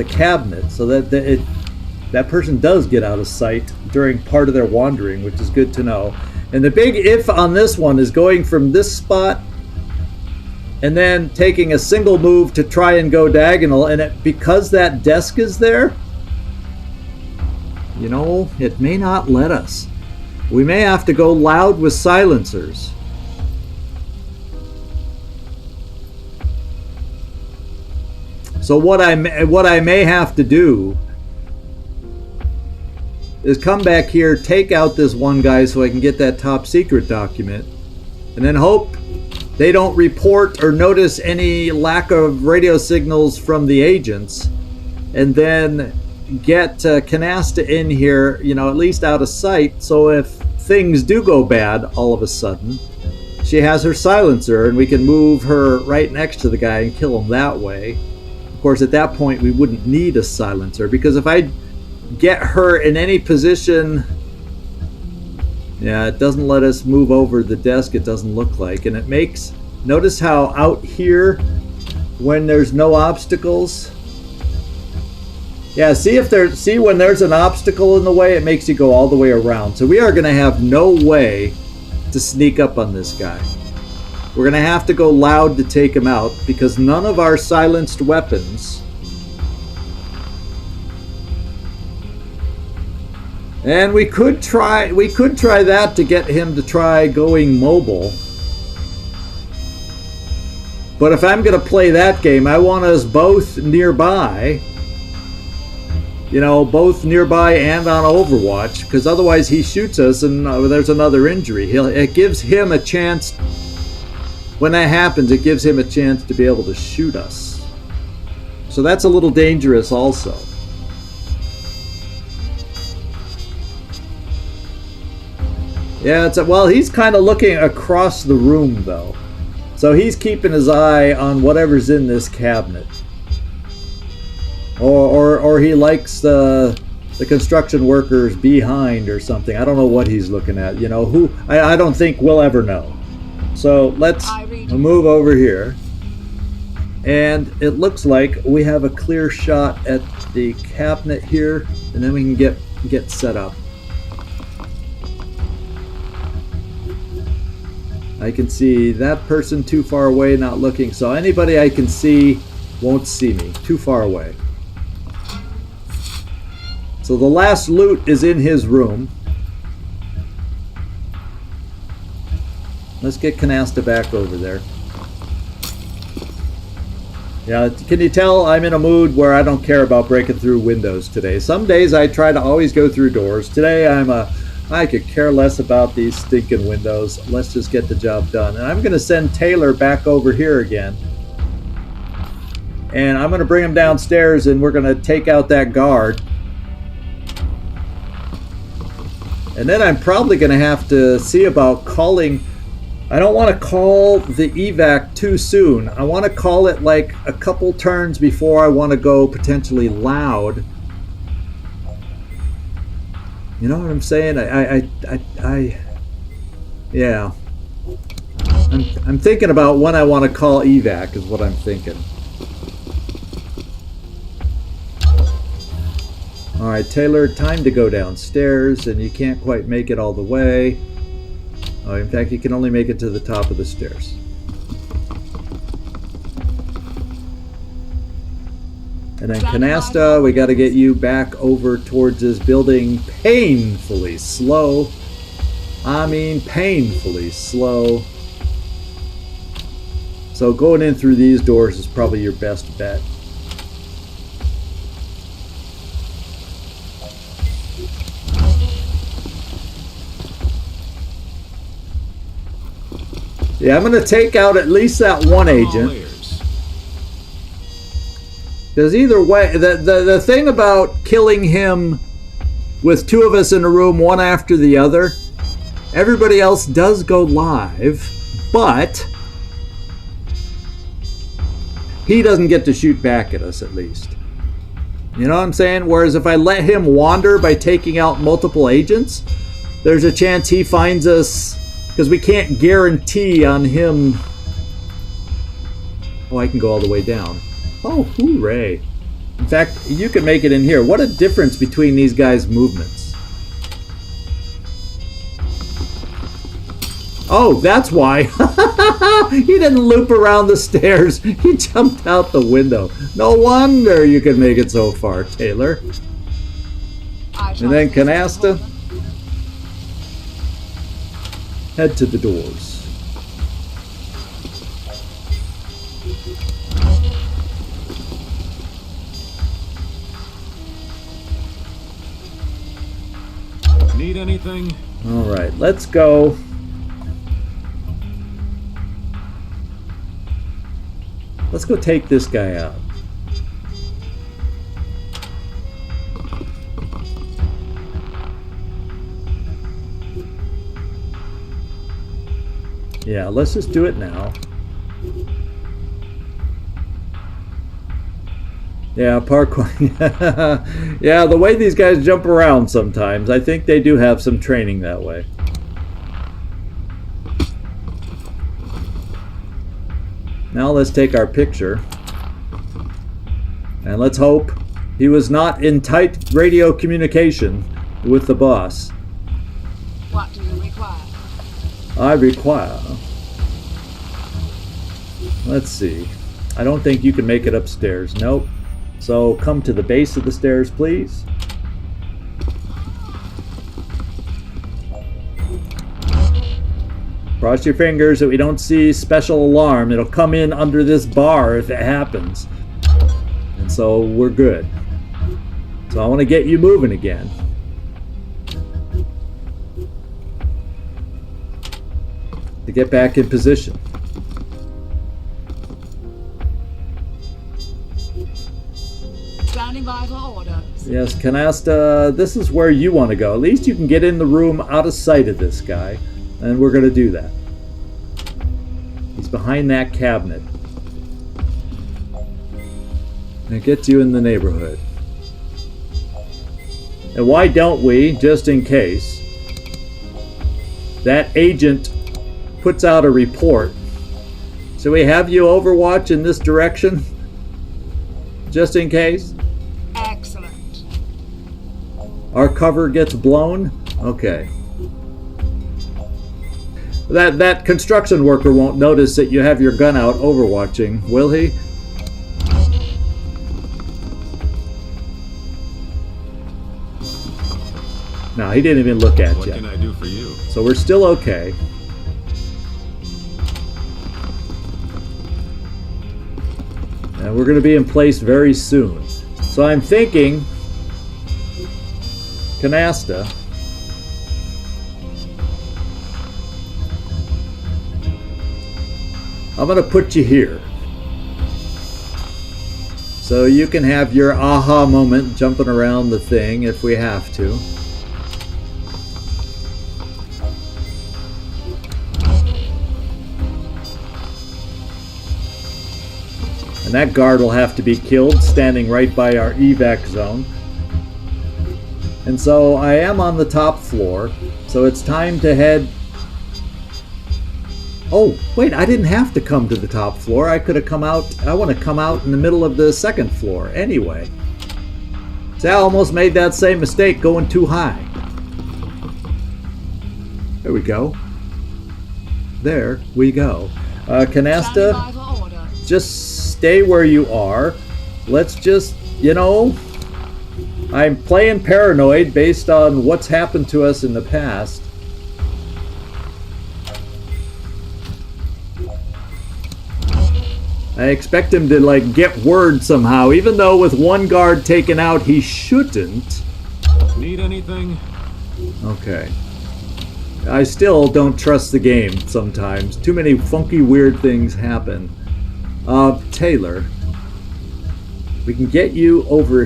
cabinet, so that person does get out of sight during part of their wandering, which is good to know. And the big if on this one is going from this spot and then taking a single move to try and go diagonal, and because that desk is there, you know, it may not let us. We may have to go loud with silencers. So what I may have to do is come back here, take out this one guy so I can get that top secret document, and then hope they don't report or notice any lack of radio signals from the agents, and then get Canasta in here, you know, at least out of sight, so if things do go bad all of a sudden, she has her silencer and we can move her right next to the guy and kill him that way. Of course, at that point we wouldn't need a silencer, because if I get her in any position, yeah, it doesn't let us move over the desk, it doesn't look like, and it makes, notice how out here when there's no obstacles, yeah, see when there's an obstacle in the way, it makes you go all the way around. So we are going to have no way to sneak up on this guy. We're going to have to go loud to take him out, because none of our silenced weapons, and we could try that to get him to try going mobile. But if I'm going to play that game, I want us both nearby. You know, both nearby and on Overwatch, because otherwise he shoots us and there's another injury. It gives him a chance, when that happens, it gives him a chance to be able to shoot us. So that's a little dangerous also. Yeah, well, he's kind of looking across the room though. So he's keeping his eye on whatever's in this cabinet. Or he likes the construction workers behind or something. I don't know what he's looking at. You know, I don't think we'll ever know. So let's move over here. And it looks like we have a clear shot at the cabinet here, and then we can get set up. I can see that person too far away, not looking. So anybody I can see won't see me. Too far away. So the last loot is in his room. Let's get Canasta back over there. Yeah, can you tell I'm in a mood where I don't care about breaking through windows today? Some days I try to always go through doors. Today I could care less about these stinking windows. Let's just get the job done. And I'm going to send Tailor back over here again. And I'm going to bring him downstairs and we're going to take out that guard. And then I'm probably going to have to see about calling. I don't want to call the evac too soon. I want to call it like a couple turns before I want to go potentially loud. You know what I'm saying? Yeah. I'm thinking about when I want to call evac is what I'm thinking. Alright, Tailor, time to go downstairs, and you can't quite make it all the way. Oh, in fact, you can only make it to the top of the stairs. And then Canasta, we got to get you back over towards this building painfully slow. I mean, painfully slow. So going in through these doors is probably your best bet. Yeah, I'm going to take out at least that one agent. Because either way, the thing about killing him with two of us in a room, one after the other, everybody else does go live, but he doesn't get to shoot back at us at least. You know what I'm saying? Whereas if I let him wander by taking out multiple agents, there's a chance he finds us. Because we can't guarantee on him. Oh, I can go all the way down. Oh, hooray. In fact, you can make it in here. What a difference between these guys' movements. Oh, that's why. He didn't loop around the stairs. He jumped out the window. No wonder you can make it so far, Tailor. And then Canasta. head to the doors. Need anything? All right, let's go. Let's go take this guy out. Yeah, let's just do it now. Yeah, parkour. Yeah, the way these guys jump around sometimes, I think they do have some training that way. Now let's take our picture. And let's hope he was not in tight radio communication with the boss. What do you require? I require... Let's see. I don't think you can make it upstairs. Nope. So come to the base of the stairs, please. Cross your fingers that we don't see special alarm. It'll come in under this bar if it happens. And so we're good. So I want to get you moving again. To get back in position. Standing by for orders. Yes, Canasta, this is where you want to go. At least you can get in the room out of sight of this guy. And we're going to do that. He's behind that cabinet. And it gets you in the neighborhood. And why don't we, just in case, that agent puts out a report. So we have you overwatch in this direction? Just in case? Excellent. Our cover gets blown? Okay. That construction worker won't notice that you have your gun out overwatching, will he? No, he didn't even look at you. What can I do for you? So we're still okay. And we're going to be in place very soon. So I'm thinking, Canasta, I'm going to put you here. So you can have your aha moment jumping around the thing if we have to. And that guard will have to be killed, standing right by our evac zone. And so I am on the top floor, so it's time to head... Oh, wait, I didn't have to come to the top floor. I could have come out... I want to come out in the middle of the second floor anyway. See, I almost made that same mistake going too high. There we go. There we go. Canasta... Standing by for orders. Just stay where you are. Let's just, you know, I'm playing paranoid based on what's happened to us in the past. I expect him to, like, get word somehow, even though with one guard taken out, he shouldn't. Need anything? Okay. I still don't trust the game sometimes. Too many funky, weird things happen. Tailor, we can get you over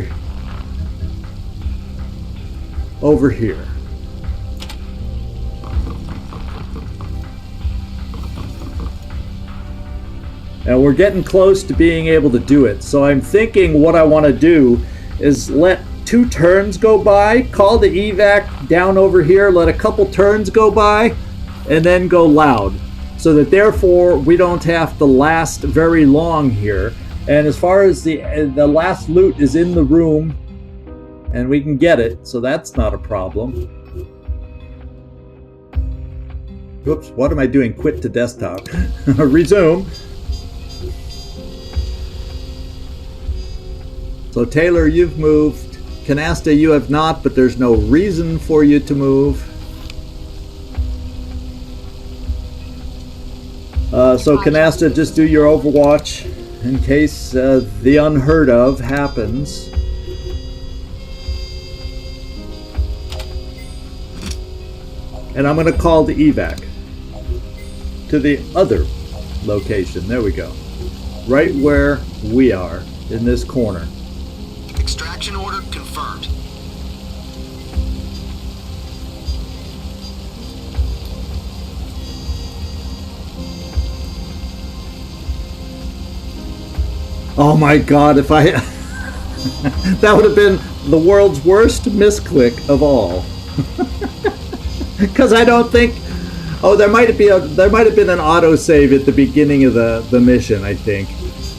here. And we're getting close to being able to do it. So I'm thinking what I want to do is let 2 turns go by, call the evac down over here, let a couple turns go by, and then go loud. So that therefore we don't have to last very long here. And as far as the last loot is in the room, and we can get it, so that's not a problem. Whoops, what am I doing? Quit to desktop. Resume. So Tailor, you've moved. Canasta, you have not, but there's no reason for you to move. So Canasta, just do your Overwatch in case the unheard of happens. And I'm going to call the evac to the other location. There we go. Right where we are in this corner. Extraction order confirmed. Oh my god, if I... that would have been the world's worst misclick of all. Because I don't think... Oh, there might have been an autosave at the beginning of the mission, I think.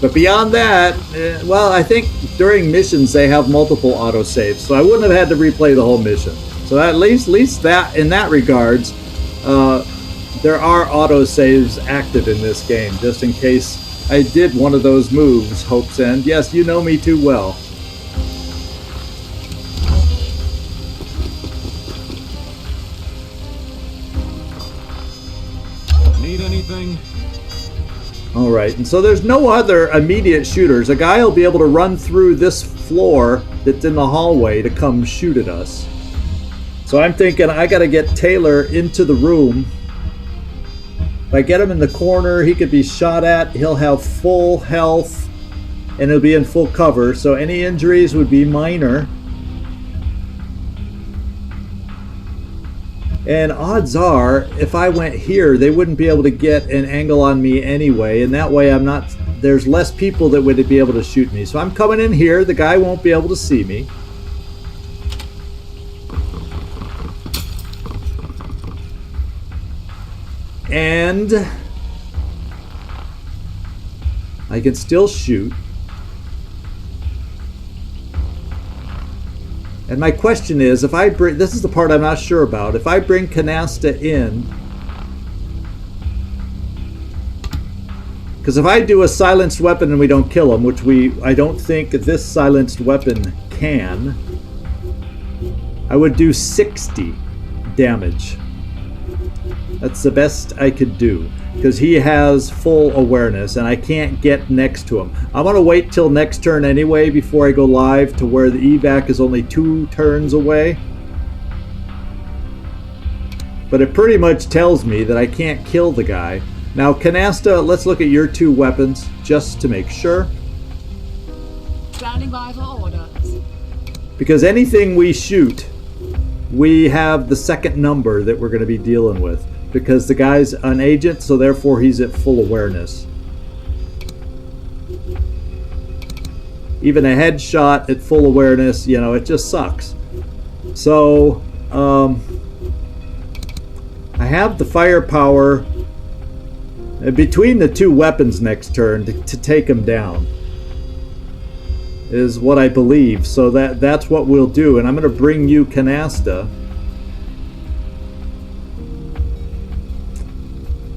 But beyond that, well, I think during missions they have multiple autosaves, so I wouldn't have had to replay the whole mission. So at least that, in that regards, there are autosaves active in this game, just in case I did one of those moves, Hope's End. Yes, you know me too well. Need anything? Alright, and so there's no other immediate shooters. A guy will be able to run through this floor that's in the hallway to come shoot at us. So I'm thinking I gotta get Tailor into the room. If I get him in the corner, he could be shot at, he'll have full health, and he'll be in full cover, so any injuries would be minor. And odds are, if I went here, they wouldn't be able to get an angle on me anyway, and that way there's less people that would be able to shoot me. So I'm coming in here, the guy won't be able to see me. And I can still shoot. And my question is, if I bring, this is the part I'm not sure about, if I bring Canasta in, because if I do a silenced weapon and we don't kill him, which I don't think this silenced weapon can, I would do 60 damage. That's the best I could do, because he has full awareness and I can't get next to him. I'm going to wait till next turn anyway before I go live to where the evac is only 2 turns away. But it pretty much tells me that I can't kill the guy. Now Canasta, let's look at your 2 weapons just to make sure. Standing by for orders. Because anything we shoot, we have the second number that we're going to be dealing with. Because the guy's an agent, so therefore he's at full awareness. Even a headshot at full awareness, you know, it just sucks. So, I have the firepower between the 2 weapons next turn to take him down. Is what I believe. So that's what we'll do. And I'm going to bring you Canasta.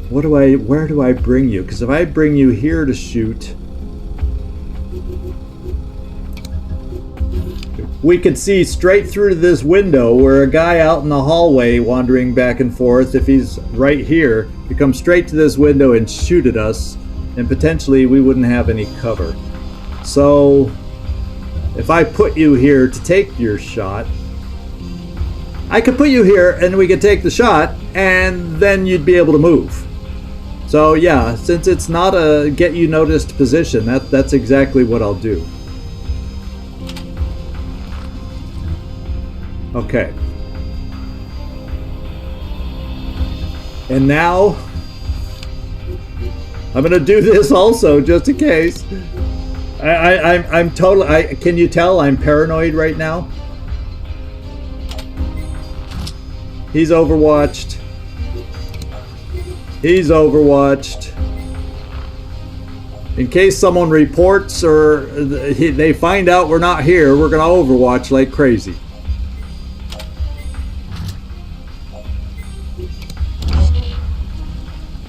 Where do I bring you? Because if I bring you here to shoot, we could see straight through this window where a guy out in the hallway wandering back and forth, if he's right here, could come straight to this window and shoot at us, and potentially we wouldn't have any cover. So if I put you here to take your shot, I could put you here and we could take the shot and then you'd be able to move. So yeah, since it's not a get you noticed position, that's exactly what I'll do. Okay. And now I'm gonna do this also just in case. I'm totally. Can you tell I'm paranoid right now? He's overwatched. He's overwatched. In case someone reports or they find out we're not here, we're gonna overwatch like crazy.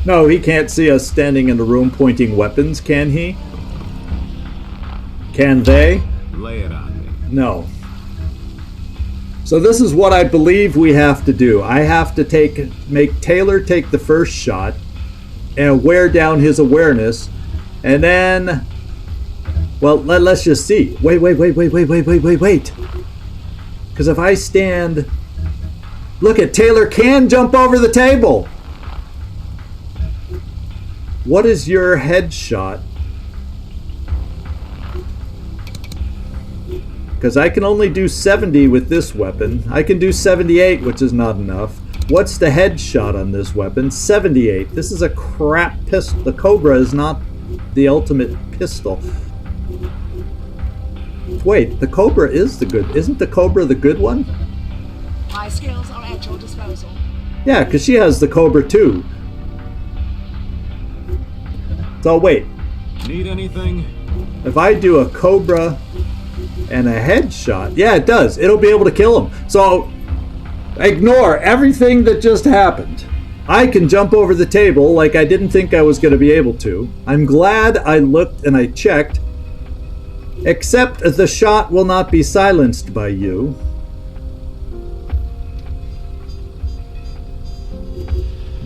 No, he can't see us standing in the room pointing weapons, can he? Can they? Lay it on me. No. So this is what I believe we have to do. I have to make Tailor take the first shot. and wear down his awareness. And then, well, let's just see. Wait. Because if I stand... Look at Tailor can jump over the table. What is your headshot? Because I can only do 70 with this weapon. I can do 78, which is not enough. What's the headshot on this weapon? 78. This is a crap pistol. The Cobra is not the ultimate pistol. Wait, the Cobra is the good... Isn't the Cobra the good one? My skills are at your disposal. Yeah, because she has the Cobra too. So wait. Need anything? If I do a Cobra and a headshot, yeah, it does. It'll be able to kill him. So ignore everything that just happened. I can jump over the table like I didn't think I was going to be able to. I'm glad I looked and I checked. Except the shot will not be silenced by you.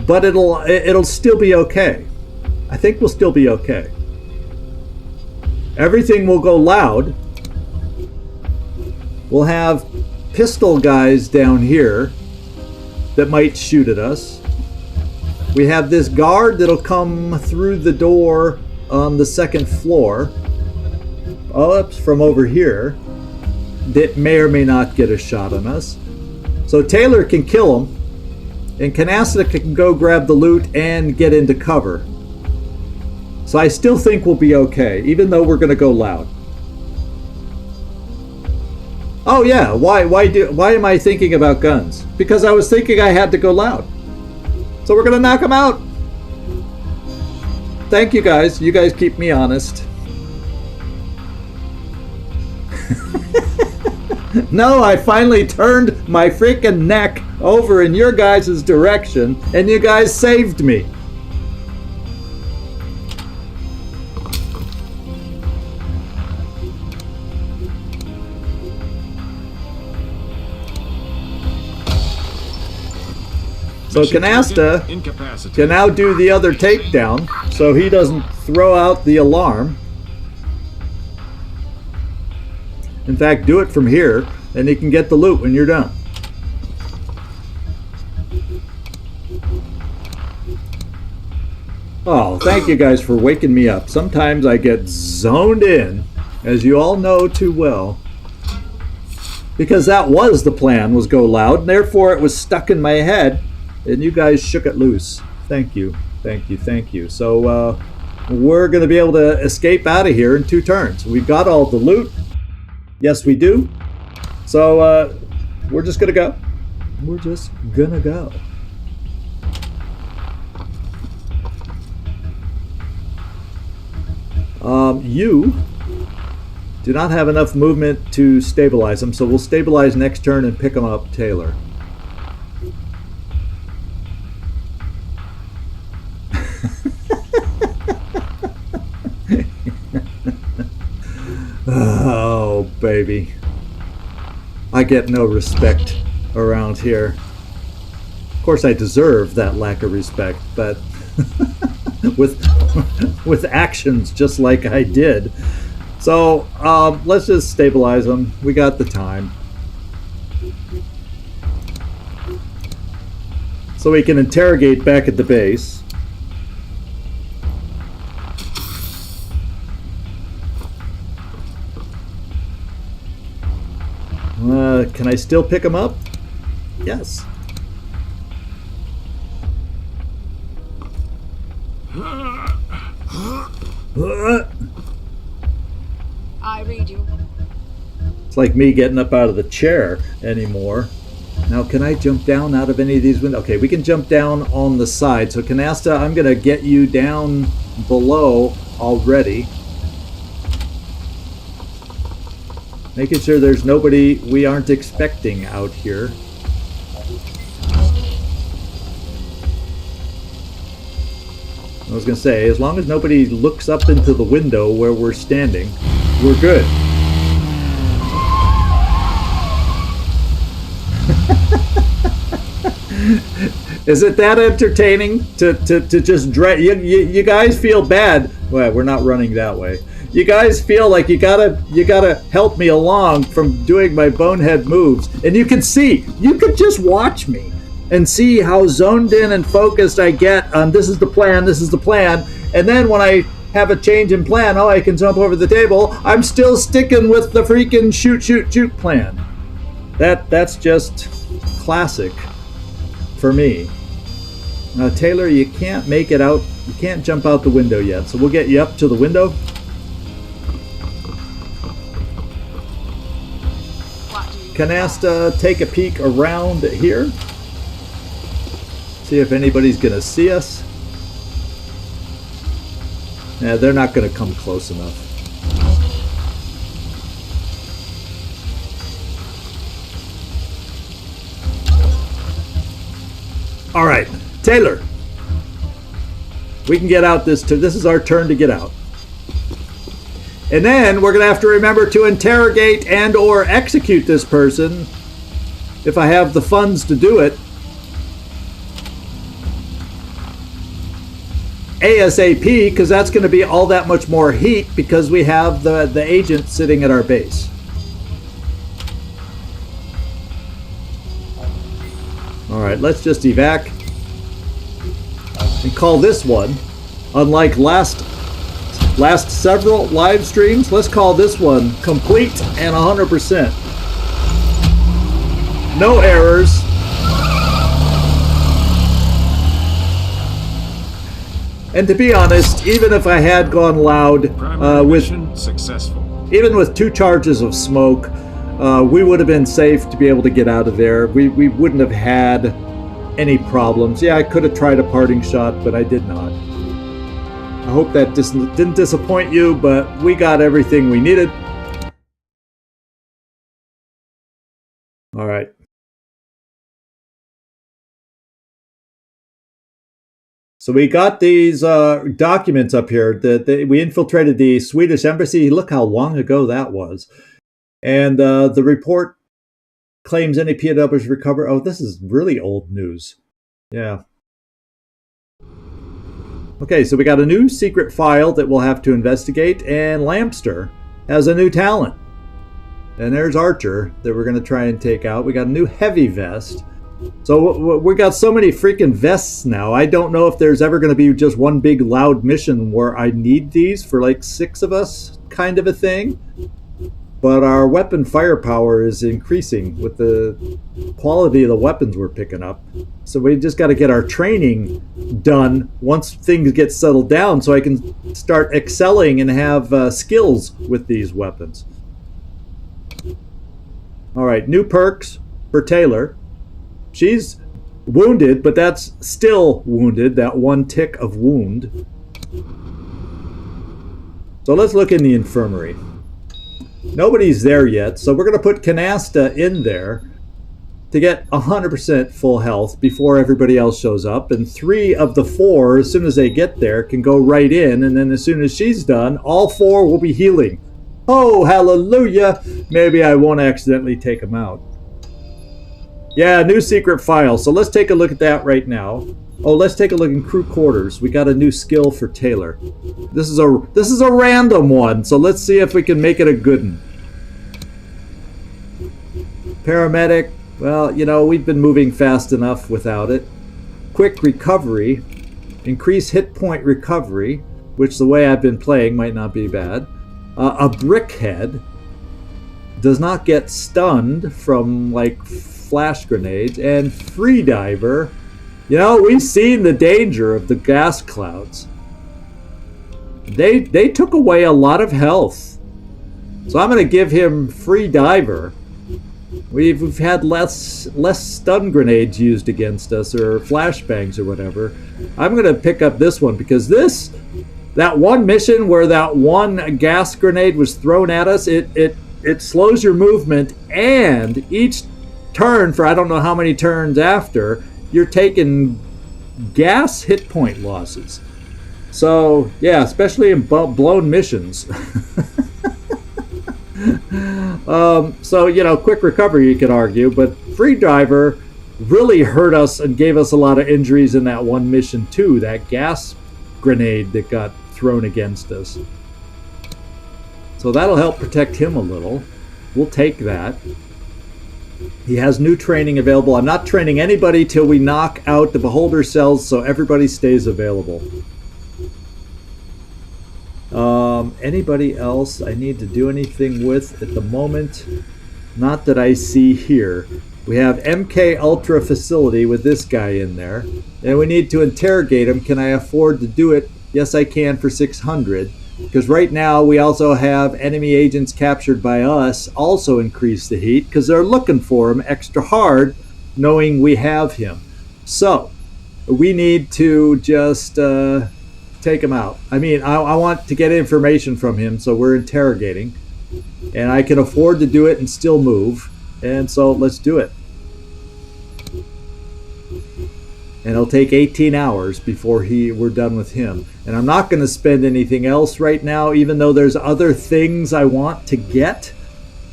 But it'll still be okay. I think we'll still be okay. Everything will go loud. We'll have pistol guys down here that might shoot at us. We have this guard that'll come through the door on the second floor. Up from over here. That may or may not get a shot on us. So Tailor can kill him. And Canasta can go grab the loot and get into cover. So I still think we'll be okay, even though we're going to go loud. Oh yeah, why am I thinking about guns? Because I was thinking I had to go loud. So we're going to knock them out. Thank you guys. You guys keep me honest. No, I finally turned my freaking neck over in your guys' direction, and you guys saved me. So Canasta can now do the other takedown, so he doesn't throw out the alarm. In fact, do it from here, and he can get the loot when you're done. Oh, thank you guys for waking me up. Sometimes I get zoned in, as you all know too well. Because that was the plan, was go loud, and therefore it was stuck in my head, and you guys shook it loose. Thank you, thank you, thank you. So we're going to be able to escape out of here in 2 turns. We've got all the loot. Yes, we do. So we're just going to go. We're just going to go. You do not have enough movement to stabilize them, so we'll stabilize next turn and pick them up, Tailor. Oh, baby. I get no respect around here. Of course, I deserve that lack of respect, but with actions just like I did. So let's just stabilize them. We got the time. So we can interrogate back at the base. Can I still pick them up? Yes. I read you. It's like me getting up out of the chair anymore. Now, can I jump down out of any of these windows? Okay, we can jump down on the side. So, Canasta, I'm going to get you down below already. Making sure there's nobody we aren't expecting out here. I was going to say, as long as nobody looks up into the window where we're standing, we're good. Is it that entertaining to just dread? You guys feel bad. Well, we're not running that way. You guys feel like you gotta help me along from doing my bonehead moves, and you could just watch me and see how zoned in and focused I get on this is the plan, and then when I have a change in plan, I can jump over the table. I'm still sticking with the freaking shoot plan. That's just classic for me. Tailor, you can't make it out. You can't jump out the window yet, so we'll get you up to the window. Canasta, take a peek around here. See if anybody's gonna see us. Yeah, they're not gonna come close enough. All right, Tailor. We can get out this is our turn to get out. And then we're going to have to remember to interrogate and or execute this person if I have the funds to do it. ASAP, because that's going to be all that much more heat because we have the agent sitting at our base. All right, let's just evac and call this one, unlike last several live streams, let's call this one complete and 100%. No errors. And to be honest, even if I had gone loud even with 2 charges of smoke, we would have been safe to be able to get out of there. We wouldn't have had any problems. Yeah, I could have tried a parting shot, but I did not. I hope that didn't disappoint you, but we got everything we needed. All right. So we got these documents up here that we infiltrated the Swedish embassy. Look how long ago that was. And the report claims any POWs recover. Oh, this is really old news. Yeah. Okay, so we got a new secret file that we'll have to investigate, and Lampster has a new talent. And there's Archer that we're going to try and take out. We got a new heavy vest. So we got so many freaking vests now. I don't know if there's ever going to be just one big loud mission where I need these for like 6 of us kind of a thing. But our weapon firepower is increasing with the quality of the weapons we're picking up. So we just got to get our training done once things get settled down so I can start excelling and have skills with these weapons. All right, new perks for Tailor. She's wounded, but that's still wounded, that 1 tick of wound. So let's look in the infirmary. Nobody's there yet, so we're going to put Canasta in there to get 100% full health before everybody else shows up. And 3 of the 4, as soon as they get there, can go right in. And then as soon as she's done, all 4 will be healing. Oh, hallelujah! Maybe I won't accidentally take them out. Yeah, new secret file. So let's take a look at that right now. Oh, let's take a look in crew quarters. We got a new skill for Tailor. This is a random one, so let's see if we can make it a good one. Paramedic. Well, you know, we've been moving fast enough without it. Quick recovery. Increase hit point recovery, which the way I've been playing might not be bad. A brickhead. Does not get stunned from, like, flash grenades. And freediver. You know, we've seen the danger of the gas clouds. They took away a lot of health. So I'm going to give him free diver. We've had less stun grenades used against us, or flashbangs or whatever. I'm going to pick up this one because that one mission where that one gas grenade was thrown at us, it slows your movement, and each turn for I don't know how many turns after, you're taking gas hit point losses. So, yeah, especially in blown missions. So, you know, quick recovery, you could argue, but free diver, really hurt us and gave us a lot of injuries in that one mission too, that gas grenade that got thrown against us. So that'll help protect him a little. We'll take that. He has new training available. I'm not training anybody till we knock out the beholder cells, so everybody stays available. Anybody else I need to do anything with at the moment? Not that I see here. We have MK Ultra facility with this guy in there, and we need to interrogate him. Can I afford to do it? Yes, I can for 600. Because right now we also have enemy agents captured by us also increase the heat because they're looking for him extra hard, knowing we have him. So we need to just take him out. I mean, I want to get information from him, so we're interrogating. And I can afford to do it and still move. And so let's do it. And it'll take 18 hours before we're done with him. And I'm not going to spend anything else right now, even though there's other things I want to get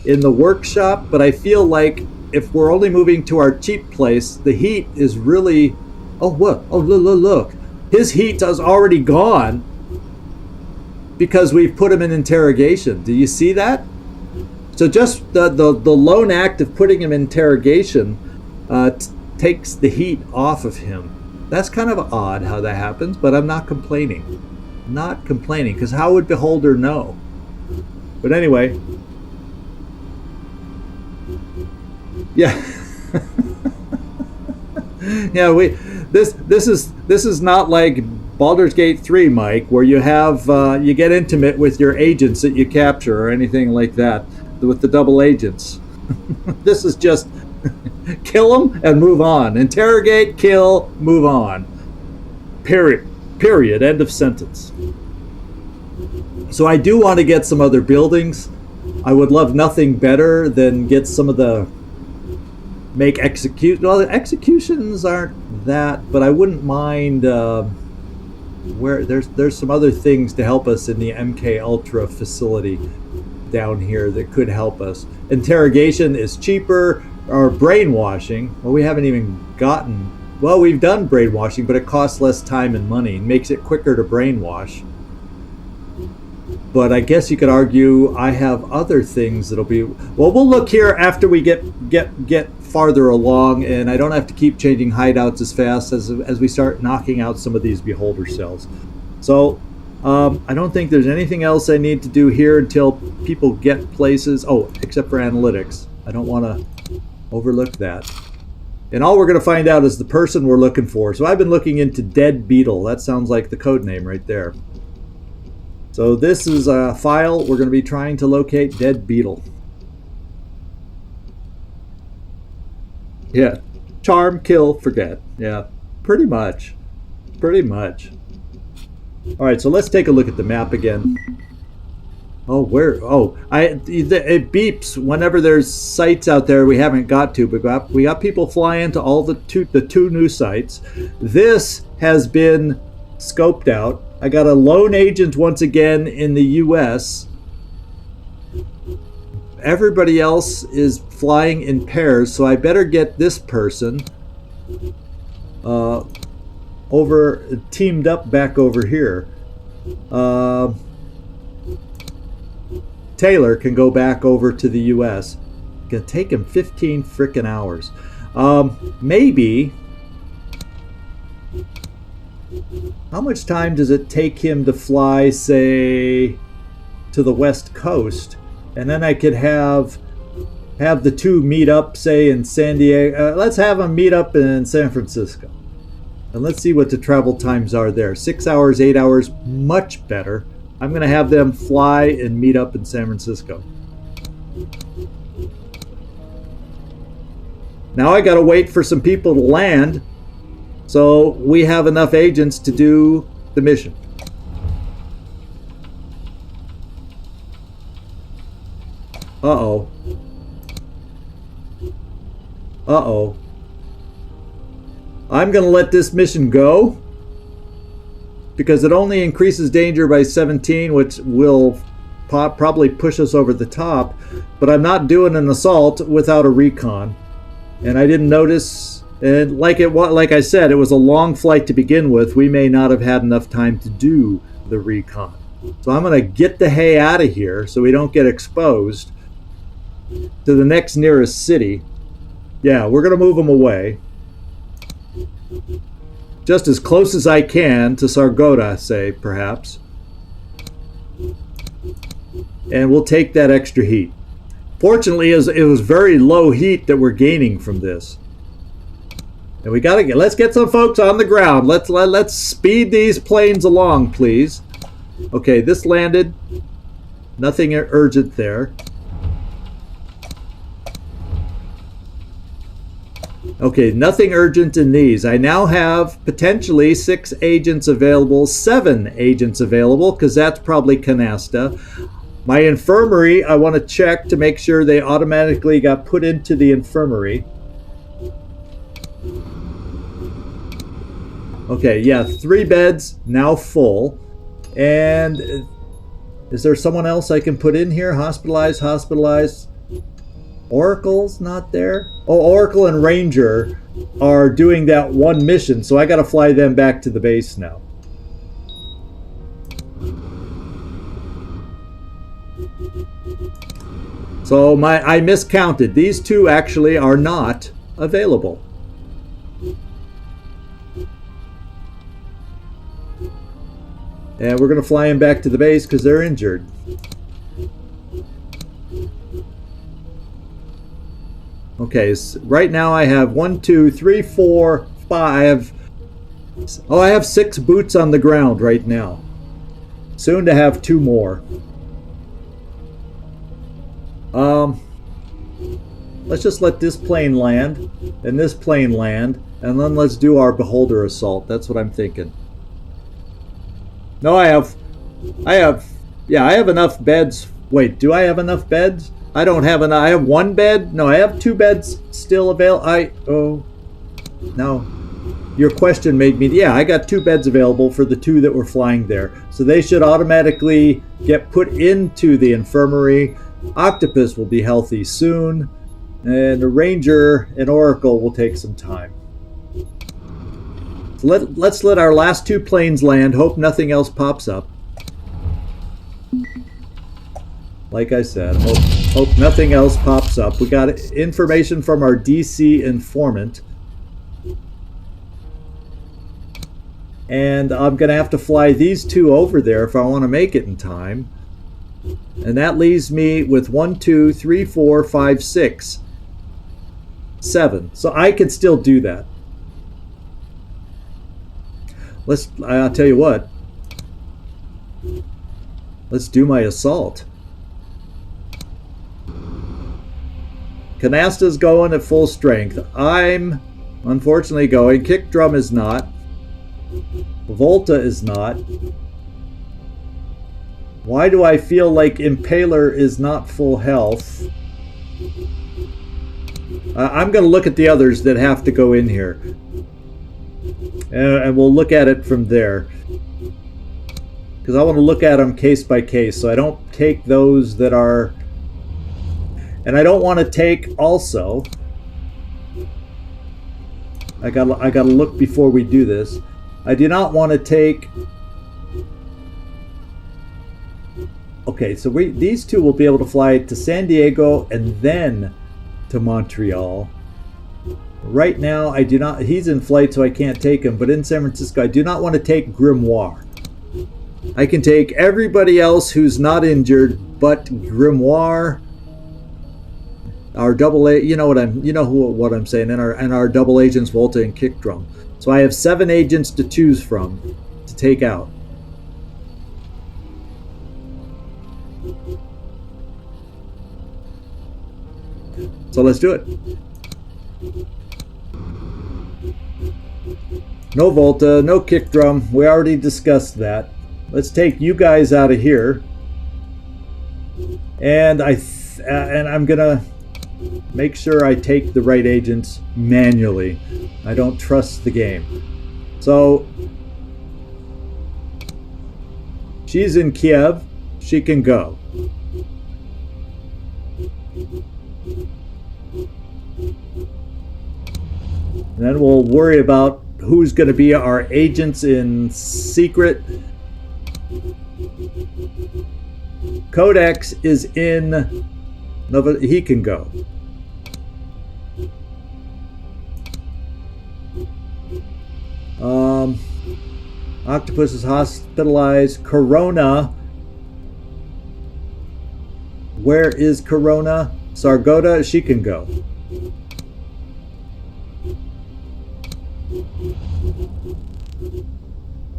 in the workshop. But I feel like if we're only moving to our cheap place, the heat is really... Oh, what? Oh, look. His heat is already gone because we've put him in interrogation. Do you see that? So just the lone act of putting him in interrogation takes the heat off of him. That's kind of odd how that happens, but I'm not complaining. Not complaining, because how would Beholder know? But anyway. Yeah. Yeah, this is not like Baldur's Gate 3, Mike, where you have you get intimate with your agents that you capture or anything like that with the double agents. This is just kill them and move on. Interrogate, kill, move on. Period. End of sentence. So I do want to get some other buildings. I would love nothing better than get some of the well, the executions aren't that, but I wouldn't mind where there's some other things to help us in the MK Ultra facility down here that could help us. Interrogation is cheaper, or brainwashing. Well, we haven't even gotten... Well, we've done brainwashing, but it costs less time and money and makes it quicker to brainwash. But I guess you could argue I have other things that'll be... Well, we'll look here after we get farther along, and I don't have to keep changing hideouts as fast as we start knocking out some of these beholder cells. So I don't think there's anything else I need to do here until people get places. Oh, except for analytics. I don't want to overlook that. And all we're going to find out is the person we're looking for. So I've been looking into Dead Beetle. That sounds like the code name right there. So this is a file. We're going to be trying to locate Dead Beetle. Yeah. Charm, kill, forget. Yeah. Pretty much. Pretty much. All right, so let's take a look at the map again. Oh, where? Oh, it beeps whenever there's sites out there we haven't got to. We got people flying to all the two new sites. This has been scoped out. I got a lone agent once again in the U.S. Everybody else is flying in pairs, so I better get this person teamed up back over here. Tailor can go back over to the U.S. Gonna take him 15 frickin' hours. Maybe. How much time does it take him to fly, say, to the West Coast? And then I could have the two meet up, say, in San Diego. Let's have them meet up in San Francisco. And let's see what the travel times are there. 6 hours, 8 hours, much better. I'm going to have them fly and meet up in San Francisco. Now I got to wait for some people to land so we have enough agents to do the mission. Uh-oh. Uh-oh. I'm going to let this mission go because it only increases danger by 17, which will probably push us over the top. But I'm not doing an assault without a recon. And I didn't notice And like I said, it was a long flight to begin with. We may not have had enough time to do the recon. So I'm going to get the hay out of here so we don't get exposed to the next nearest city. Yeah, we're going to move them away. Just as close as I can to Sargoda, say, perhaps. And we'll take that extra heat. Fortunately, it was very low heat that we're gaining from this. And we gotta let's get some folks on the ground. Let's speed these planes along, please. Okay, this landed. Nothing urgent there. Okay, nothing urgent in these. I now have potentially 6 agents available, 7 agents available, because that's probably Canasta. My infirmary, I want to check to make sure they automatically got put into the infirmary. Okay, yeah, 3 beds, now full. And is there someone else I can put in here? Hospitalized. Oracle's not there? Oh, Oracle and Ranger are doing that one mission, so I got to fly them back to the base now. So I miscounted. These 2 actually are not available. And we're going to fly them back to the base because they're injured. Okay, so right now I have 1, 2, 3, 4, 5. I have 6 boots on the ground right now. Soon to have 2 more. Let's just let this plane land and this plane land, and then let's do our beholder assault. That's what I'm thinking. No, I have enough beds. Wait, do I have enough beds? I don't have enough. I have 1 bed. No, I have 2 beds still available. No. Your question made me. Yeah, I got 2 beds available for the 2 that were flying there, so they should automatically get put into the infirmary. Octopus will be healthy soon, and the Ranger and Oracle will take some time. So let's let our last 2 planes land. Hope nothing else pops up. Like I said, hope nothing else pops up. We got information from our DC informant. And I'm going to have to fly these 2 over there if I want to make it in time. And that leaves me with 1, 2, 3, 4, 5, 6, 7. So I could still do that. I'll tell you what. Let's do my assault. Canasta's going at full strength. I'm unfortunately going. Kick drum is not. Volta is not. Why do I feel like Impaler is not full health? I'm going to look at the others that have to go in here. And we'll look at it from there. Because I want to look at them case by case, so I don't take those that are... And I don't want to take also... I gotta look before we do this. I do not want to take... Okay, so these 2 will be able to fly to San Diego and then to Montreal. Right now, I do not... He's in flight, so I can't take him. But in San Francisco, I do not want to take Grimoire. I can take everybody else who's not injured, but Grimoire, our double A... You know what I'm saying. And our double agents, Volta and Kick Drum. So I have 7 agents to choose from to take out. So let's do it. No Volta, no Kick Drum. We already discussed that. Let's take you guys out of here. And I'm gonna make sure I take the right agents manually. I don't trust the game. So she's in Kiev. She can go. And then we'll worry about who's going to be our agents in secret. Codex is in Nova. He can go. Octopus is hospitalized. Corona. Where is Corona? Sargota, she can go.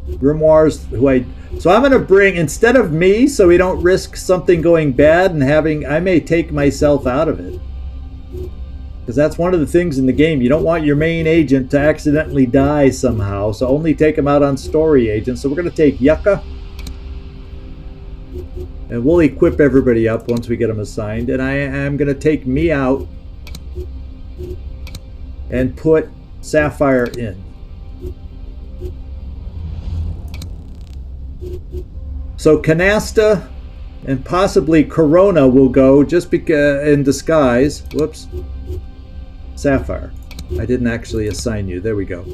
Grimoires, so I'm going to bring, instead of me, so we don't risk something going bad and I may take myself out of it. Because that's one of the things in the game. You don't want your main agent to accidentally die somehow, so only take him out on story agents. So we're going to take Yucca. And we'll equip everybody up once we get them assigned. And I am going to take me out and put Sapphire in. So Canasta and possibly Corona will go just because in disguise. Whoops. Sapphire. I didn't actually assign you. There we go.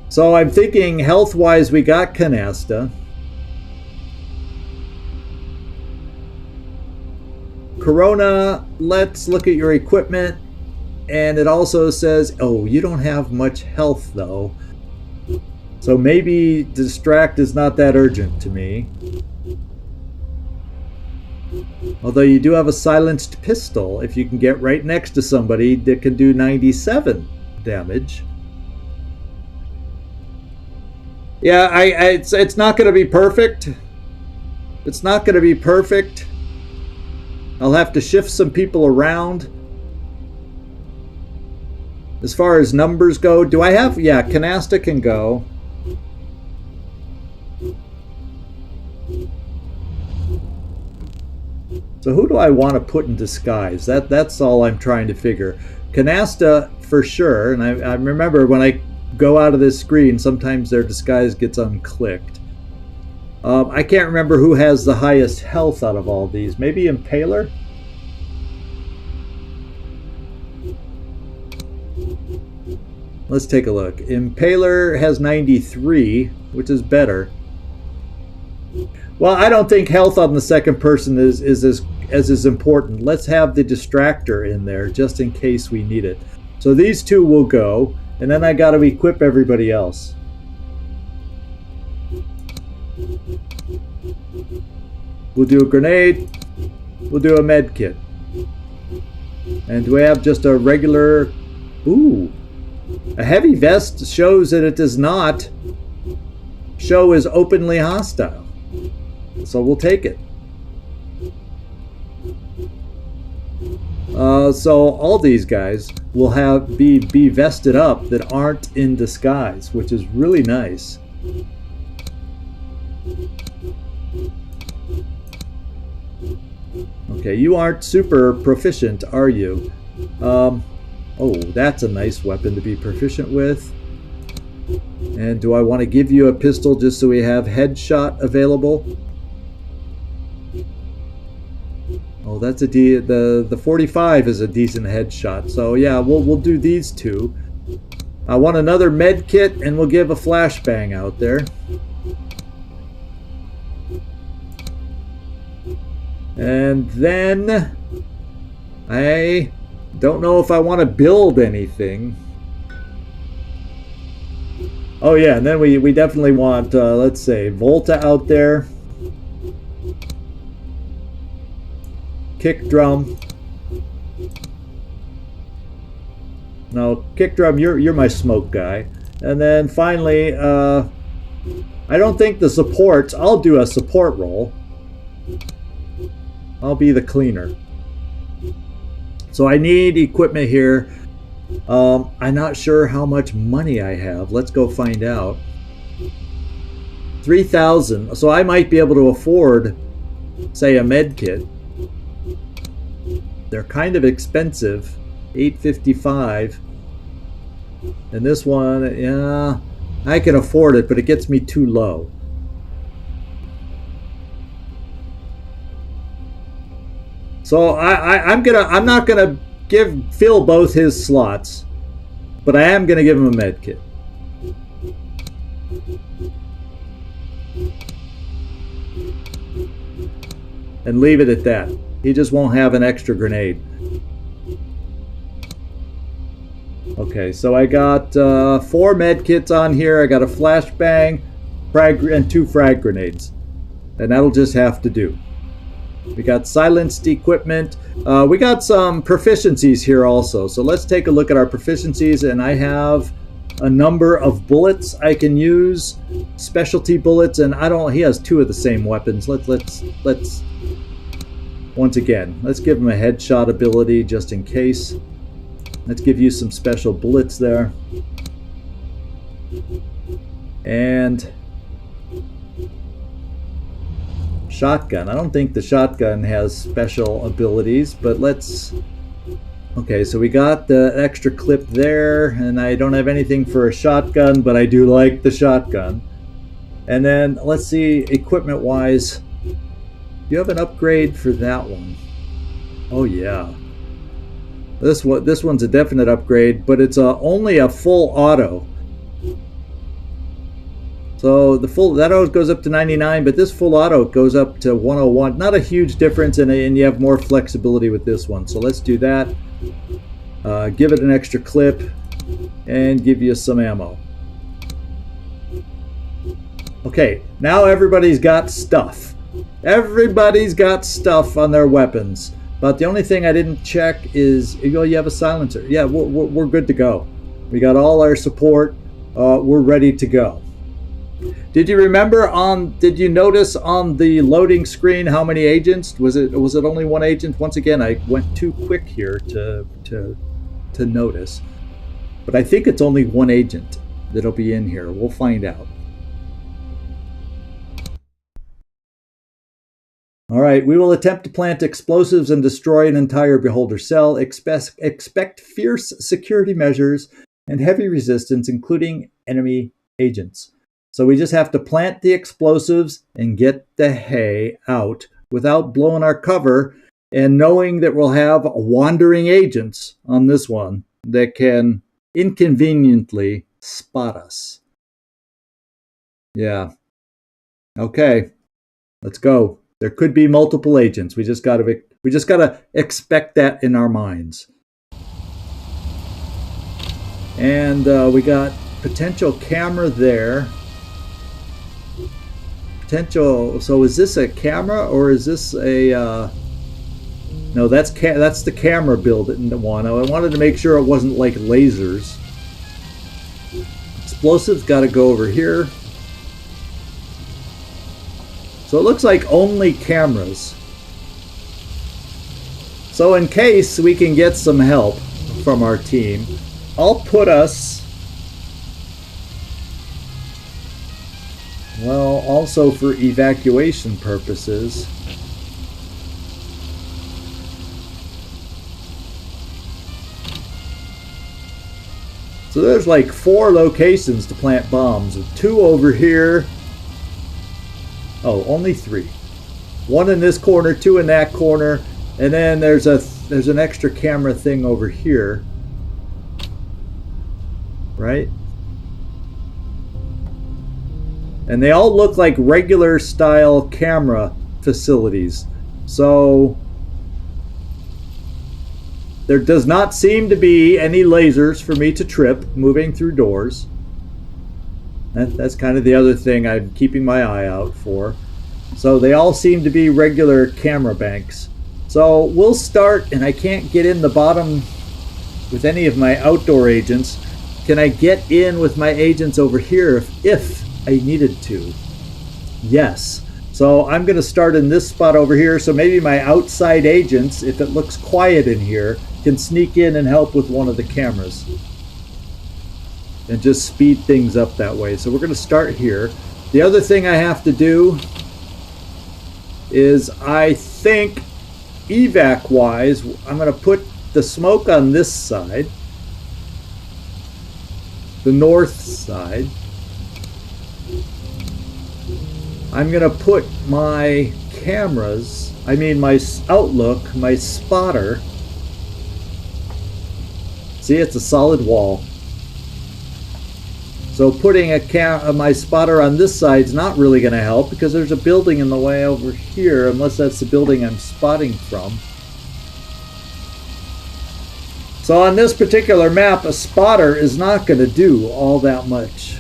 So I'm thinking health-wise we got Canasta. Corona, let's look at your equipment. And it also says, oh, you don't have much health though. So maybe distract is not that urgent to me. Although you do have a silenced pistol if you can get right next to somebody that can do 97 damage. Yeah, it's not going to be perfect. It's not going to be perfect. I'll have to shift some people around. As far as numbers go, do I have... Yeah, Canasta can go. So who do I want to put in disguise? That's all I'm trying to figure. Canasta for sure, and I remember when I go out of this screen, sometimes their disguise gets unclicked. I can't remember who has the highest health out of all these. Maybe Impaler? Let's take a look. Impaler has 93, which is better. Well, I don't think health on the second person is as important. Let's have the distractor in there just in case we need it. So these two will go, and then I got to equip everybody else. We'll do a grenade. We'll do a med kit. And do we have just a regular... Ooh. A heavy vest shows that it does not show as openly hostile. So we'll take it. So all these guys will be vested up that aren't in disguise, which is really nice. Okay, you aren't super proficient, are you? Oh, that's a nice weapon to be proficient with. And do I want to give you a pistol just so we have headshot available? Oh, that's the 45 is a decent headshot. So yeah, we'll do these two. I want another med kit, and we'll give a flashbang out there. And then I don't know if I want to build anything. Oh yeah, and then we definitely want, let's say, Volta out there. Kick drum. No, kick drum, you're my smoke guy. And then finally, I don't think the supports, I'll do a support role. I'll be the cleaner. So I need equipment here. I'm not sure how much money I have. Let's go find out. 3,000. So I might be able to afford, say, a med kit. They're kind of expensive. 855. And this one, yeah, I can afford it, but it gets me too low. So I'm not gonna fill both his slots. But I am going to give him a med kit. And leave it at that. He just won't have an extra grenade. Okay, so I got 4 med kits on here. I got a flashbang, and 2 frag grenades. And that'll just have to do. We got silenced equipment. We got some proficiencies here also. So let's take a look at our proficiencies. And I have a number of bullets I can use. Specialty bullets. And he has 2 of the same weapons. Let's once again, let's give him a headshot ability just in case. Let's give you some special bullets there. And shotgun. I don't think the shotgun has special abilities, but let's... Okay, so we got the extra clip there, and I don't have anything for a shotgun, but I do like the shotgun. And then, let's see, equipment-wise, you have an upgrade for that one. Oh, yeah. This one's a definite upgrade, but it's only a full auto. So that always goes up to 99, but this full auto goes up to 101. Not a huge difference, and you have more flexibility with this one. So let's do that. Give it an extra clip, and give you some ammo. Okay, now everybody's got stuff. Everybody's got stuff on their weapons. But the only thing I didn't check is, you have a silencer. Yeah, we're good to go. We got all our support. We're ready to go. Did you notice on the loading screen how many agents? Was it only 1 agent? Once again, I went too quick here to notice. But I think it's only 1 agent that'll be in here. We'll find out. All right, we will attempt to plant explosives and destroy an entire beholder cell. Expect fierce security measures and heavy resistance, including enemy agents. So we just have to plant the explosives and get the hay out without blowing our cover, and knowing that we'll have wandering agents on this one that can inconveniently spot us. Yeah. Okay, let's go. There could be multiple agents. We just gotta expect that in our minds. And we got potential camera there. So is this a camera or is this a? No, that's the camera build one. I wanted to make sure it wasn't like lasers. Explosives got to go over here. So it looks like only cameras. So in case we can get some help from our team, I'll put us, well, also for evacuation purposes. So there's like 4 locations to plant bombs. 2 over here. Oh, only 3. 1 in this corner, 2 in that corner, and then there's an extra camera thing over here. Right? And they all look like regular style camera facilities. So there does not seem to be any lasers for me to trip moving through doors. That's kind of the other thing I'm keeping my eye out for. So they all seem to be regular camera banks. So we'll start, and I can't get in the bottom with any of my outdoor agents. Can I get in with my agents over here if I needed to? Yes. So I'm going to start in this spot over here. So maybe my outside agents, if it looks quiet in here, can sneak in and help with one of the cameras. And just speed things up that way. So we're going to start here. The other thing I have to do is, I think, evac-wise, I'm going to put the smoke on this side. The north side. I'm going to put my cameras, my outlook, my spotter. See, it's a solid wall. So putting my spotter on this side is not really going to help because there's a building in the way over here, unless that's the building I'm spotting from. So on this particular map, a spotter is not going to do all that much,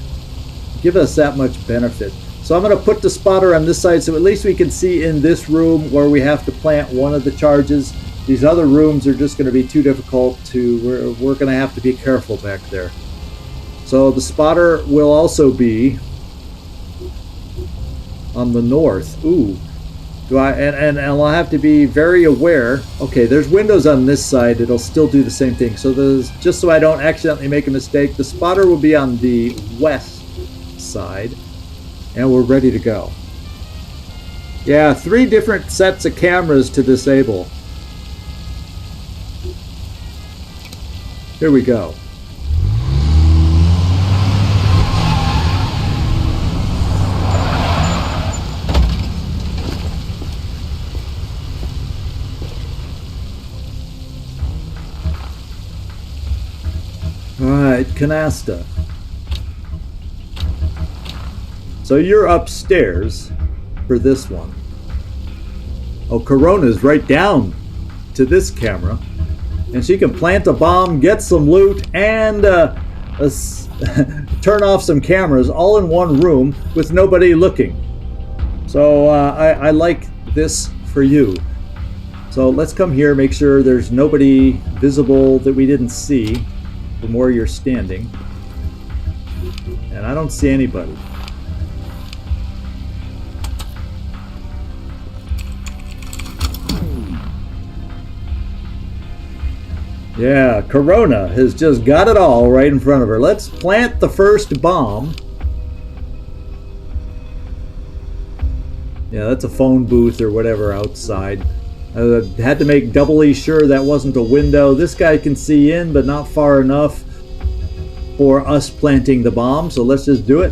give us that much benefit. So I'm going to put the spotter on this side so at least we can see in this room where we have to plant one of the charges. These other rooms are just going to be too difficult to, we're going to have to be careful back there. So the spotter will also be on the north. Ooh. And I'll have to be very aware. Okay, there's windows on this side. It'll still do the same thing. So just so I don't accidentally make a mistake, the spotter will be on the west side. And we're ready to go. Yeah, 3 different sets of cameras to disable. Here we go. Alright, Canasta. So you're upstairs for this one. Oh, Corona's right down to this camera. And she can plant a bomb, get some loot, and turn off some cameras all in one room with nobody looking. So I like this for you. So let's come here, make sure there's nobody visible that we didn't see from where you're standing. And I don't see anybody. Yeah, Corona has just got it all right in front of her. Let's plant the first bomb. Yeah, that's a phone booth or whatever outside. I had to make doubly sure that wasn't a window. This guy can see in, but not far enough for us planting the bomb. So let's just do it.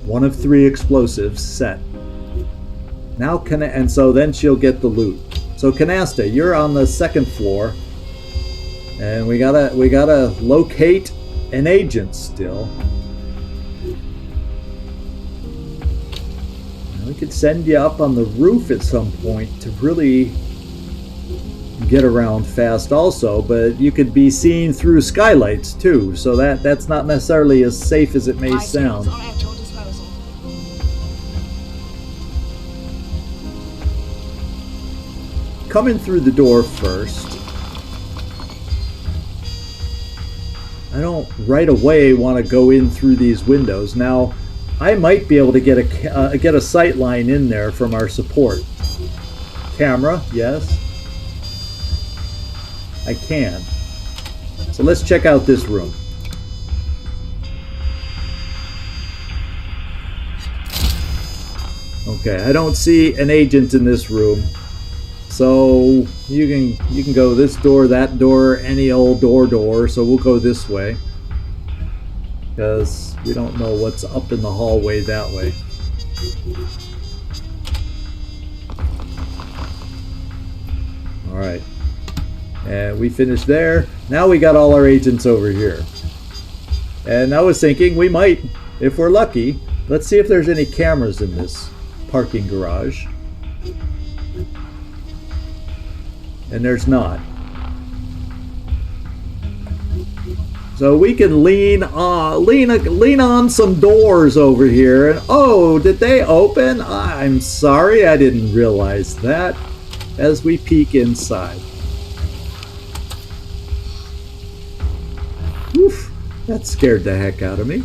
One of 3 explosives set. Now and so then she'll get the loot. So Canasta, you're on the 2nd floor, and we gotta locate an agent still. And we could send you up on the roof at some point to really get around fast also, but you could be seen through skylights too, so that's not necessarily as safe as it may sound. Come in through the door first. I don't right away want to go in through these windows. Now, I might be able to get a sight line in there from our support. Camera, yes. I can. So let's check out this room. Okay, I don't see an agent in this room. So you can go this door, that door, any old door. So we'll go this way because we don't know what's up in the hallway that way. All right, and we finished there. Now we got all our agents over here. And I was thinking we might, if we're lucky, let's see if there's any cameras in this parking garage. And there's not. So we can lean on some doors over here. And oh, did they open? I'm sorry, I didn't realize that. As we peek inside. Oof, that scared the heck out of me.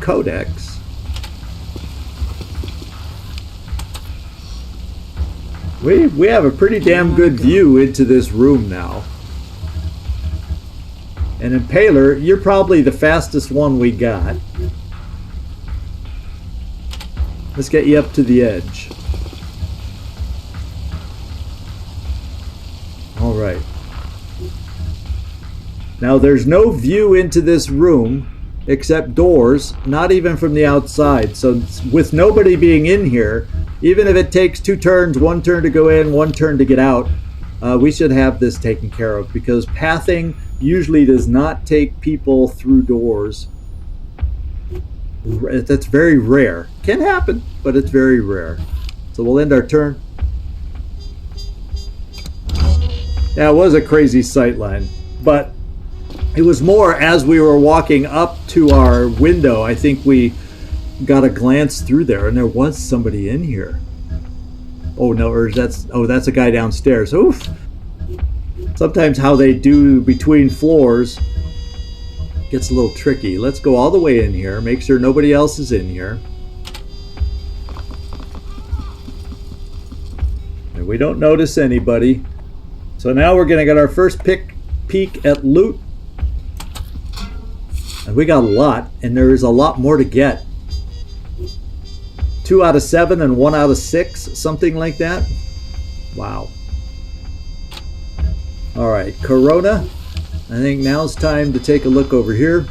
Codex. We have a pretty damn good view into this room now. And Impaler, you're probably the fastest one we got. Let's get you up to the edge. All right. Now there's no view into this room except doors, not even from the outside. So with nobody being in here, even if it takes 2 turns, 1 turn to go in, 1 turn to get out, we should have this taken care of, because pathing usually does not take people through doors. That's very rare. Can happen, but it's very rare. So we'll end our turn. Yeah, it was a crazy sightline, but it was more as we were walking up to our window. I think we got a glance through there, and there was somebody in here. Oh no, or that's a guy downstairs. Oof. Sometimes how they do between floors gets a little tricky. Let's go all the way in here, make sure nobody else is in here. And we don't notice anybody. So now we're gonna get our first peek at loot. And we got a lot, and there is a lot more to get. 2 out of 7 and 1 out of 6, something like that. Wow. All right, Corona. I think now's time to take a look over here.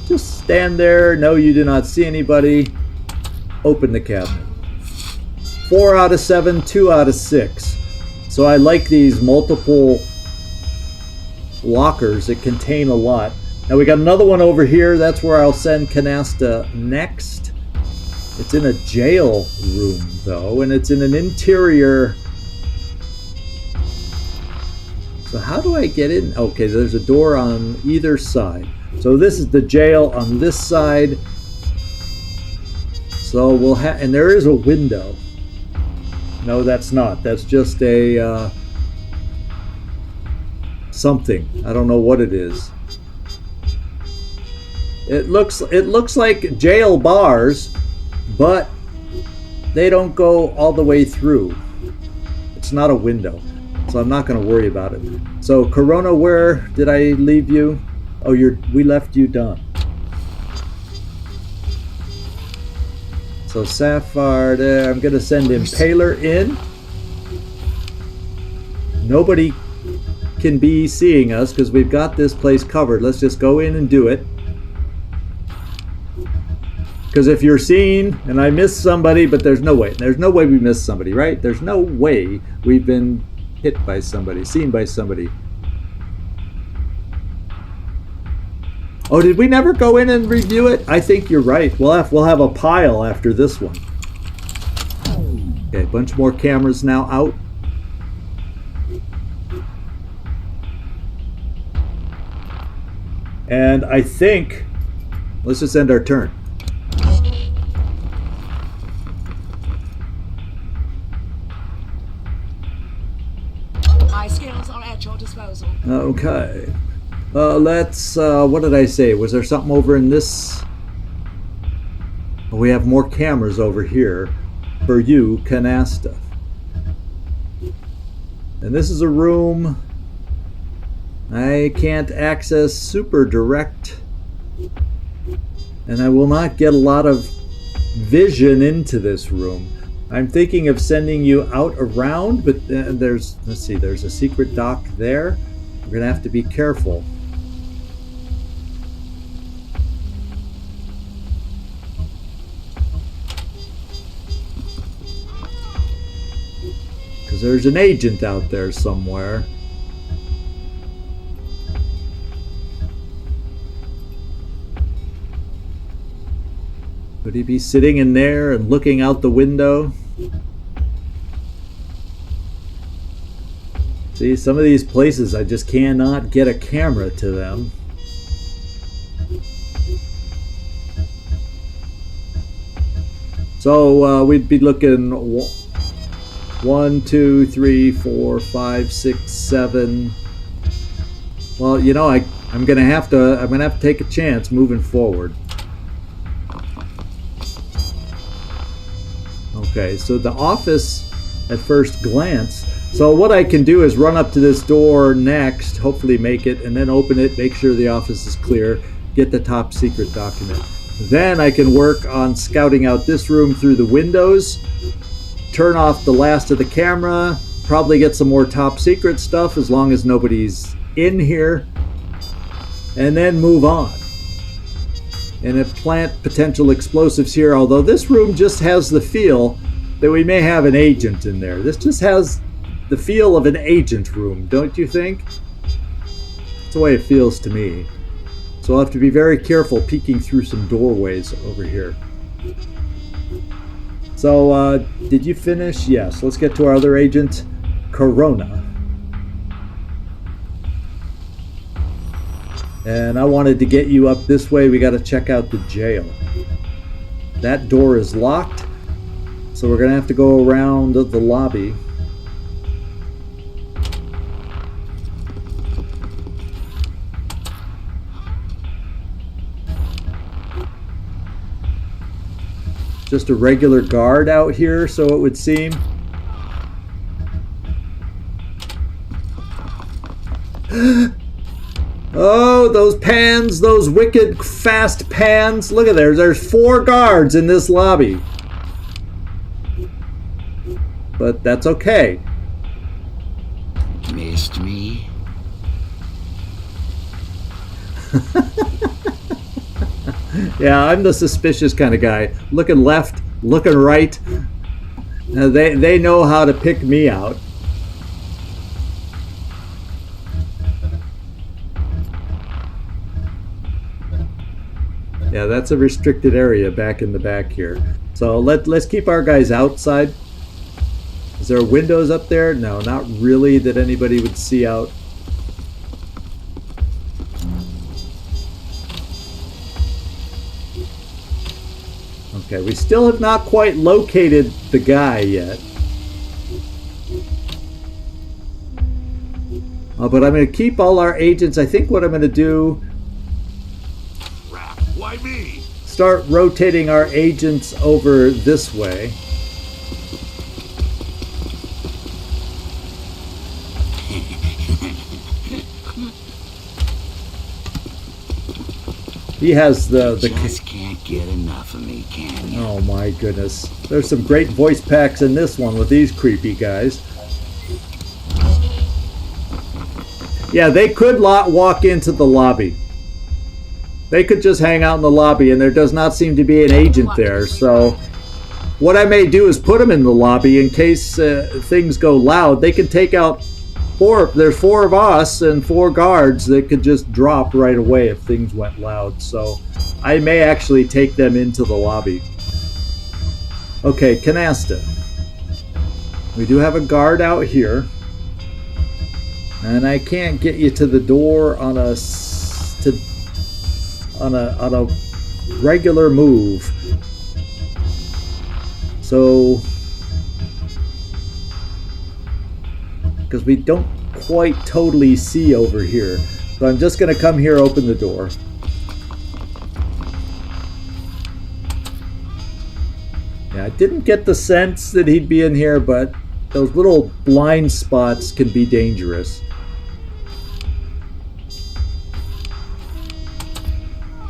Just stand there. No, you do not see anybody. Open the cabinet. 4 out of 7, 2 out of 6. So I like these multiple lockers that contain a lot. Now we got another one over here. That's where I'll send Canasta next. It's in a jail room though, and it's in an interior. So how do I get in? Okay, there's a door on either side. So this is the jail on this side. So we'll have, and there is a window. No, that's not. That's just a something. I don't know what it is. It looks like jail bars, but they don't go all the way through. It's not a window, so I'm not going to worry about it. So Corona, where did I leave you? Oh, we left you done. So Sapphire there, I'm going to send Impaler in. Nobody can be seeing us because we've got this place covered. Let's just go in and do it. Because if you're seen and I miss somebody, but there's no way we missed somebody, right? There's no way we've been hit by somebody, seen by somebody. Oh, did we never go in and review it? I think you're right. We'll have a pile after this one. Okay, a bunch more cameras now out. And I think, let's just end our turn. My skills are at your disposal. Okay. Let's, what did I say? Was there something over in this? Oh, we have more cameras over here for you, Canasta. And this is a room I can't access super direct. And I will not get a lot of vision into this room. I'm thinking of sending you out around, but there's a secret dock there. We're gonna have to be careful. Because there's an agent out there somewhere. Would he be sitting in there and looking out the window? See, some of these places I just cannot get a camera to them. So we'd be looking 1, 2, 3, 4, 5, 6, 7. Well, you know, I'm gonna have to take a chance moving forward. Okay, so the office at first glance. So what I can do is run up to this door next, hopefully make it, and then open it, make sure the office is clear, get the top secret document. Then I can work on scouting out this room through the windows, turn off the last of the camera, probably get some more top secret stuff as long as nobody's in here, and then move on. And if plant potential explosives here, although this room just has the feel that we may have an agent in there. This just has the feel of an agent room, don't you think? That's the way it feels to me. So I'll have to be very careful peeking through some doorways over here. So, did you finish? Yes. Let's get to our other agent, Corona. And I wanted to get you up this way. We got to check out the jail. That door is locked, so we're going to have to go around the lobby. Just a regular guard out here, so it would seem. Oh, those pans, those wicked fast pans. Look at there. There's 4 guards in this lobby. But that's okay. Missed me? Yeah, I'm the suspicious kind of guy. Looking left, looking right. They know how to pick me out. Yeah, that's a restricted area back in the back here. So let's keep our guys outside. Is there windows up there? No, not really that anybody would see out. Okay, we still have not quite located the guy yet. But I'm going to keep all our agents. I think what I'm going to do... Why me? Start rotating our agents over this way. He has the just can't get enough of me, can you? Oh my goodness. There's some great voice packs in this one with these creepy guys. Yeah, they could walk into the lobby. They could just hang out in the lobby, and there does not seem to be an agent there. So what I may do is put them in the lobby in case things go loud. They can take out 4. There's 4 of us and 4 guards that could just drop right away if things went loud. So I may actually take them into the lobby. Okay, Canasta. We do have a guard out here. And I can't get you to the door on a regular move. So, because we don't quite totally see over here. So I'm just going to come here, open the door. Yeah, I didn't get the sense that he'd be in here, but those little blind spots can be dangerous.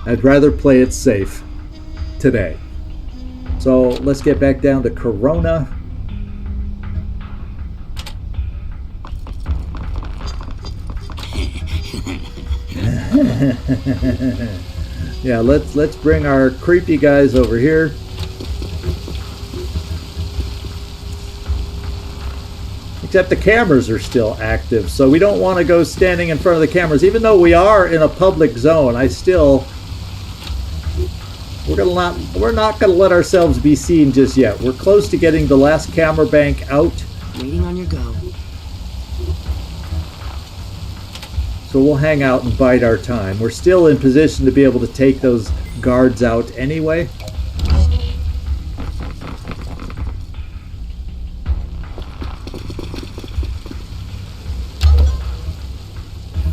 I'd rather play it safe today. So let's get back down to Corona. Yeah, let's bring our creepy guys over here. Except the cameras are still active, so we don't want to go standing in front of the cameras. Even though we are in a public zone, we're not going to let ourselves be seen just yet. We're close to getting the last camera bank out. Waiting on your go. So we'll hang out and bide our time. We're still in position to be able to take those guards out anyway.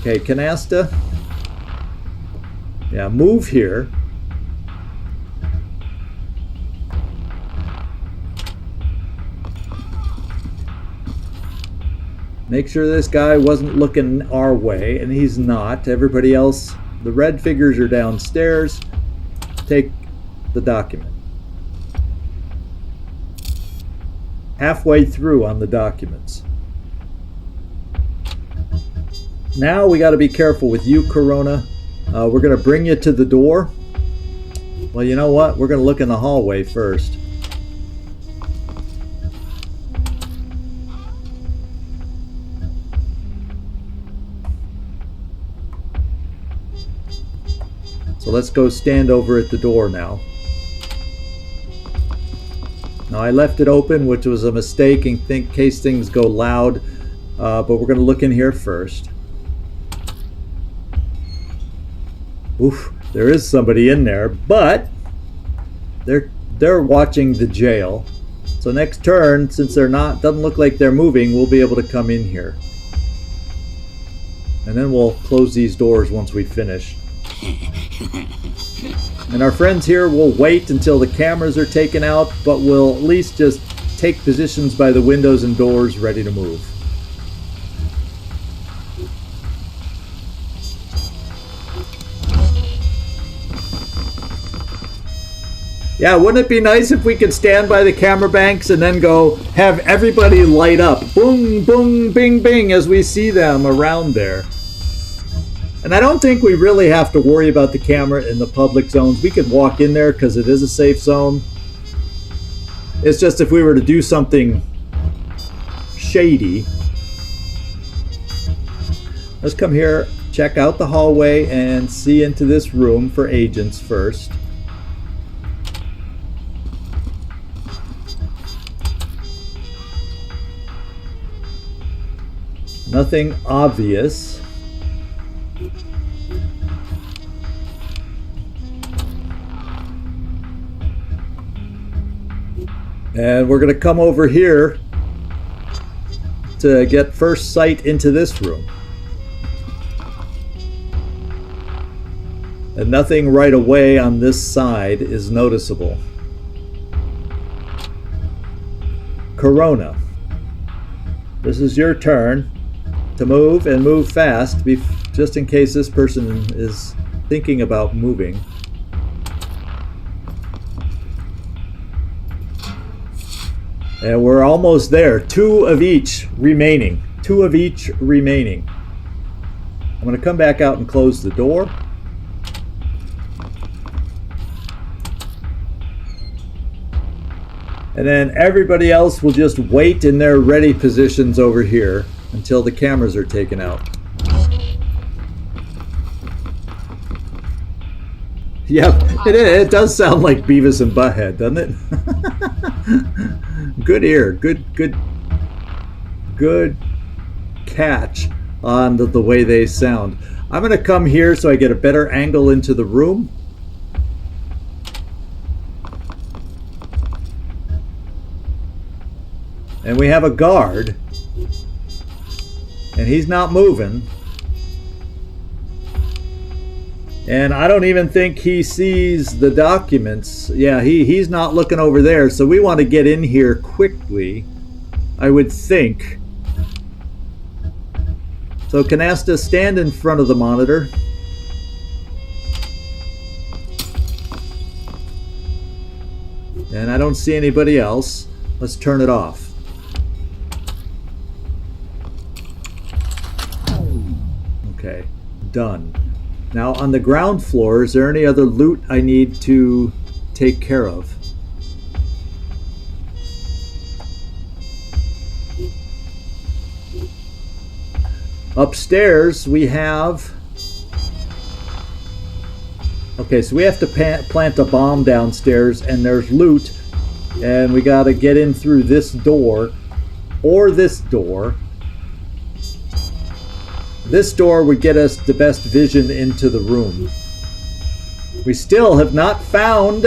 Okay, Canasta. Yeah, move here. Make sure this guy wasn't looking our way, and he's not. Everybody else, the red figures are downstairs. Take the document. Halfway through on the documents. Now we got to be careful with you, Corona. We're going to bring you to the door. Well, you know what? We're going to look in the hallway first. So let's go stand over at the door now. Now I left it open, which was a mistake in case things go loud, but we're going to look in here first. Oof, there is somebody in there, but they're watching the jail. So next turn, since doesn't look like they're moving, we'll be able to come in here. And then we'll close these doors once we finish. And our friends here will wait until the cameras are taken out, but we'll at least just take positions by the windows and doors ready to move. Yeah, wouldn't it be nice if we could stand by the camera banks and then go have everybody light up? Boom, boom, bing, bing, as we see them around there. And I don't think we really have to worry about the camera in the public zones. We could walk in there because it is a safe zone. It's just if we were to do something shady. Let's come here, check out the hallway, and see into this room for agents first. Nothing obvious. And we're going to come over here to get first sight into this room. And nothing right away on this side is noticeable. Corona, this is your turn to move, and move fast, just in case this person is thinking about moving. And we're almost there. Two of each remaining. I'm going to come back out and close the door. And then everybody else will just wait in their ready positions over here until the cameras are taken out. Yep, it does sound like Beavis and Butthead, doesn't it? Good ear, good catch on the way they sound. I'm going to come here so I get a better angle into the room. And we have a guard, and he's not moving. And I don't even think he sees the documents. Yeah, he's not looking over there, so we want to get in here quickly, I would think. So Canasta, stand in front of the monitor. And I don't see anybody else. Let's turn it off. Okay, done. Now on the ground floor, is there any other loot I need to take care of? Upstairs we have... Okay, so we have to plant a bomb downstairs, and there's loot, and we gotta get in through this door, or this door. This door would get us the best vision into the room. We still have not found,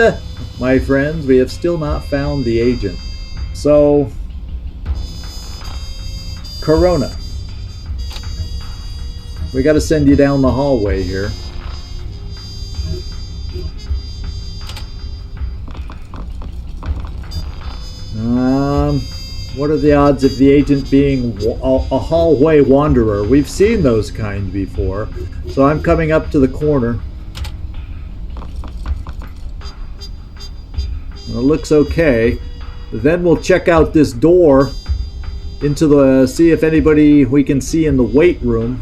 my friends, we have still not found the agent. So, Corona, we got to send you down the hallway here. What are the odds of the agent being a hallway wanderer? We've seen those kind before. So I'm coming up to the corner. And it looks okay. Then we'll check out this door into the... see if anybody we can see in the weight room.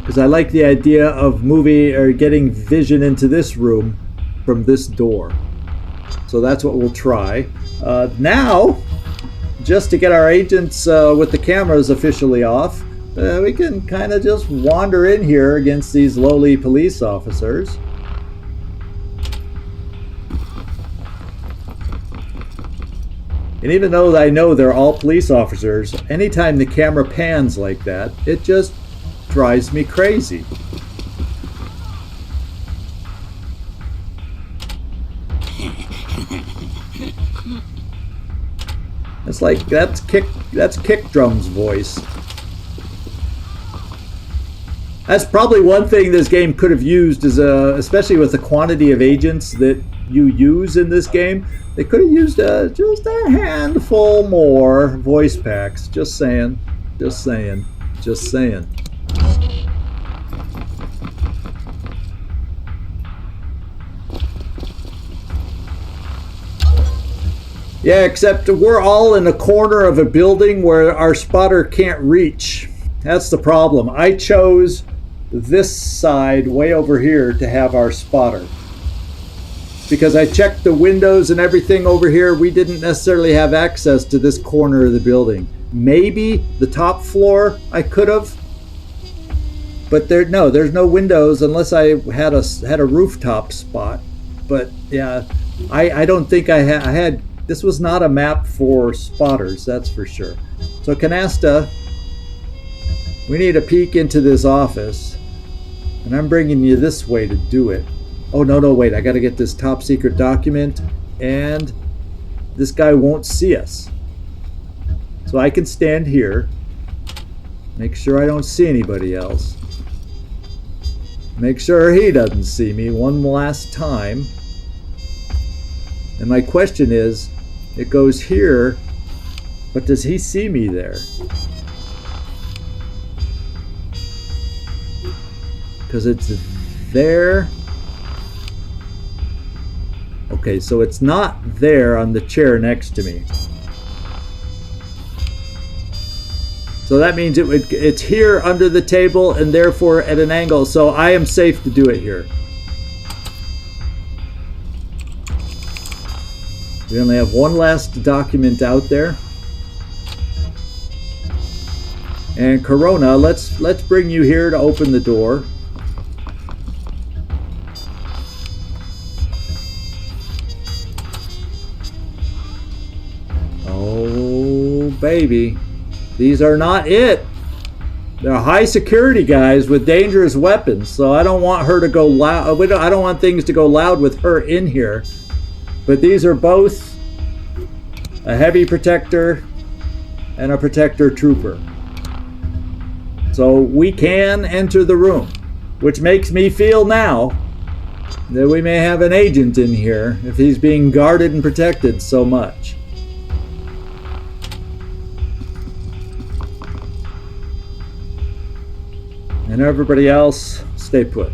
because I like the idea of moving or getting vision into this room from this door. So that's what we'll try. Now, just to get our agents with the cameras officially off, we can kind of just wander in here against these lowly police officers. And even though I know they're all police officers, anytime the camera pans like that, it just drives me crazy. It's like that's kick drum's voice. That's probably one thing this game could have used, is especially with the quantity of agents that you use in this game, they could have used just a handful more voice packs. Just saying. Just saying. Just saying. Yeah, except we're all in a corner of a building where our spotter can't reach. That's the problem. I chose this side way over here to have our spotter, because I checked the windows and everything over here. We didn't necessarily have access to this corner of the building. Maybe the top floor I could have, but there's no windows unless I had a rooftop spot. But yeah, I don't think I had. This was not a map for spotters, that's for sure. So Canasta, we need a peek into this office, and I'm bringing you this way to do it. Oh, no, wait, I gotta get this top secret document, and this guy won't see us. So I can stand here, make sure I don't see anybody else, make sure he doesn't see me one last time. And my question is, it goes here, but does he see me there? Because it's there. Okay, so it's not there on the chair next to me. So that means it's here under the table and therefore at an angle. So I am safe to do it here. We only have one last document out there. And Corona, let's bring you here to open the door. Oh, baby. These are not it. They're high security guys with dangerous weapons, so I don't want her to go loud. I don't want things to go loud with her in here. But these are both a heavy protector and a protector trooper. So we can enter the room, which makes me feel now that we may have an agent in here if he's being guarded and protected so much. And everybody else, stay put.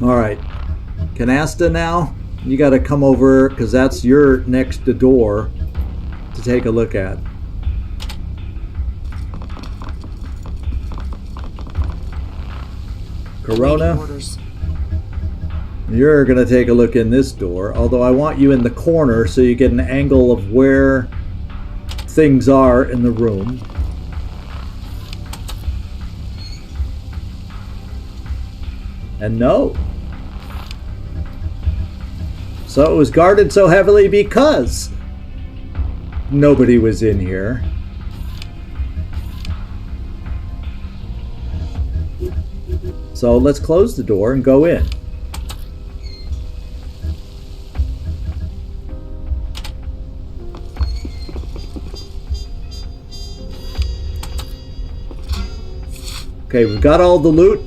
All right, Canasta, now you got to come over because that's your next door to take a look at. Corona, you're going to take a look in this door, although I want you in the corner so you get an angle of where things are in the room. And no. So it was guarded so heavily because nobody was in here. So let's close the door and go in. Okay, we've got all the loot,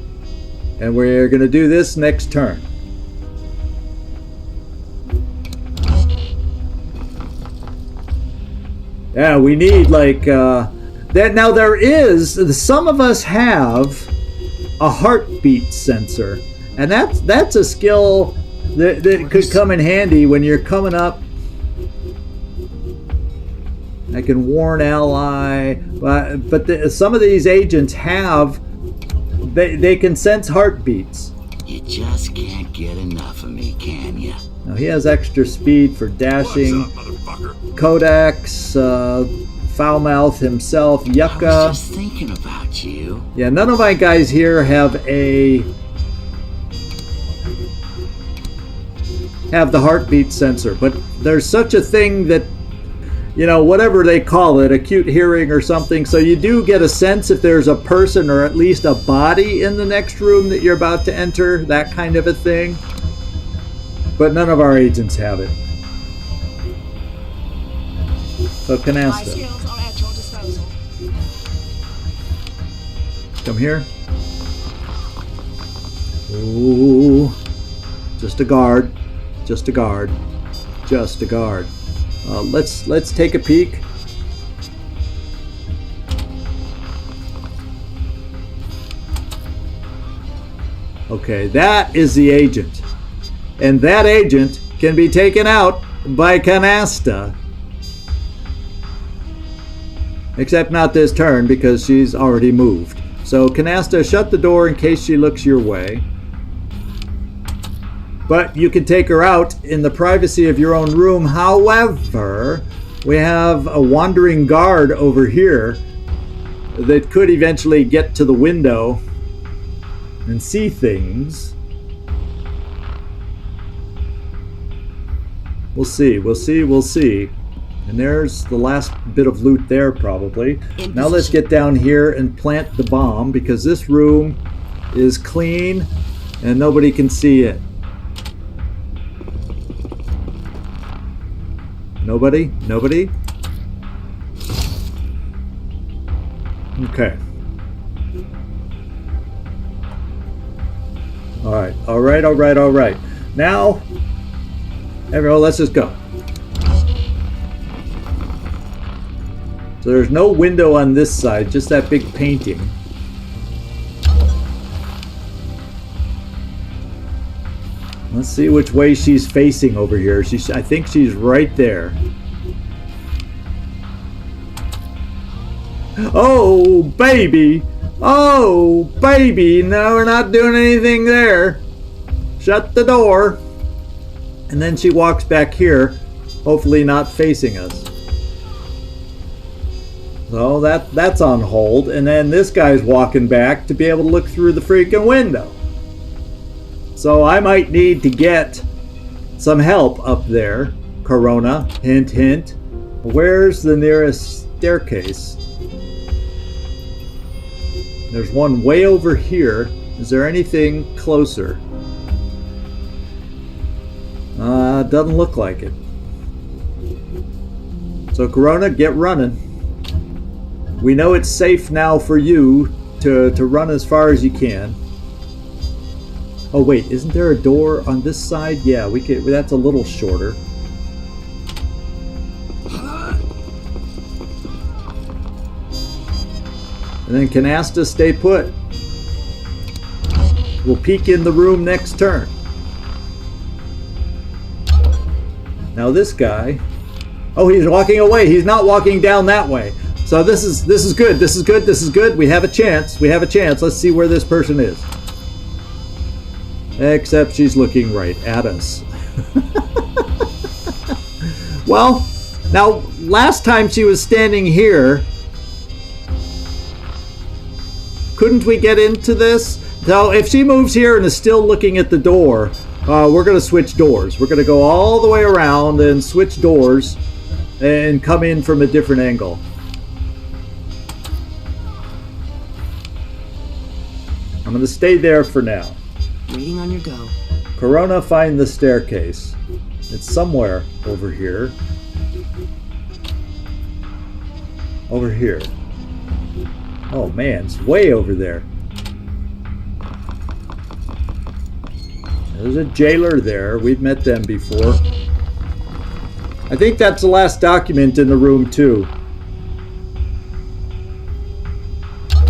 and we're going to do this next turn. Yeah, we need like that. Now there is, some of us have a heartbeat sensor, and that's a skill that could come in handy when you're coming up. I can warn ally, but some of these agents have, they can sense heartbeats. You just can't get enough of me, can you? Now he has extra speed for dashing. Codex, Foulmouth himself, I Yucca. was just thinking about you. Yeah, none of my guys here have the heartbeat sensor, but there's such a thing that, you know, whatever they call it, acute hearing or something, so you do get a sense if there's a person or at least a body in the next room that you're about to enter, that kind of a thing. But none of our agents have it. So My Canasta, skills are at your disposal. come here. Ooh, just a guard, just a guard, just a guard. Let's take a peek. Okay, that is the agent. And that agent can be taken out by Canasta. Except not this turn because she's already moved. So Canasta, shut the door in case she looks your way. But you can take her out in the privacy of your own room. However, we have a wandering guard over here that could eventually get to the window and see things. We'll see, we'll see, we'll see. And there's the last bit of loot there, probably. Now let's get down here and plant the bomb, because this room is clean and nobody can see it. Nobody? Nobody? Okay. Alright, alright, alright, alright. Now, everyone, let's just go. So there's no window on this side, just that big painting. Let's see which way she's facing over here. I think she's right there. Oh, baby! Oh, baby! No, we're not doing anything there. Shut the door. And then she walks back here, hopefully not facing us. So that's on hold. And then this guy's walking back to be able to look through the freaking window. So I might need to get some help up there. Corona, hint, hint. Where's the nearest staircase? There's one way over here. Is there anything closer? Doesn't look like it. So Corona, get running. We know it's safe now for you to run as far as you can. Oh wait, isn't there a door on this side? Yeah, we could. That's a little shorter. And then Canasta, stay put. We'll peek in the room next turn. Now this guy, oh, he's walking away. He's not walking down that way. So this is good. This is good. This is good. We have a chance. We have a chance. Let's see where this person is. Except she's looking right at us. Well, now last time she was standing here. Couldn't we get into this? So if she moves here and is still looking at the door, we're going to switch doors. We're going to go all the way around and switch doors and come in from a different angle. I'm going to stay there for now. Waiting on your go. Corona, find the staircase. It's somewhere over here. Over here. Oh man, it's way over there. There's a jailer there. We've met them before. I think that's the last document in the room too.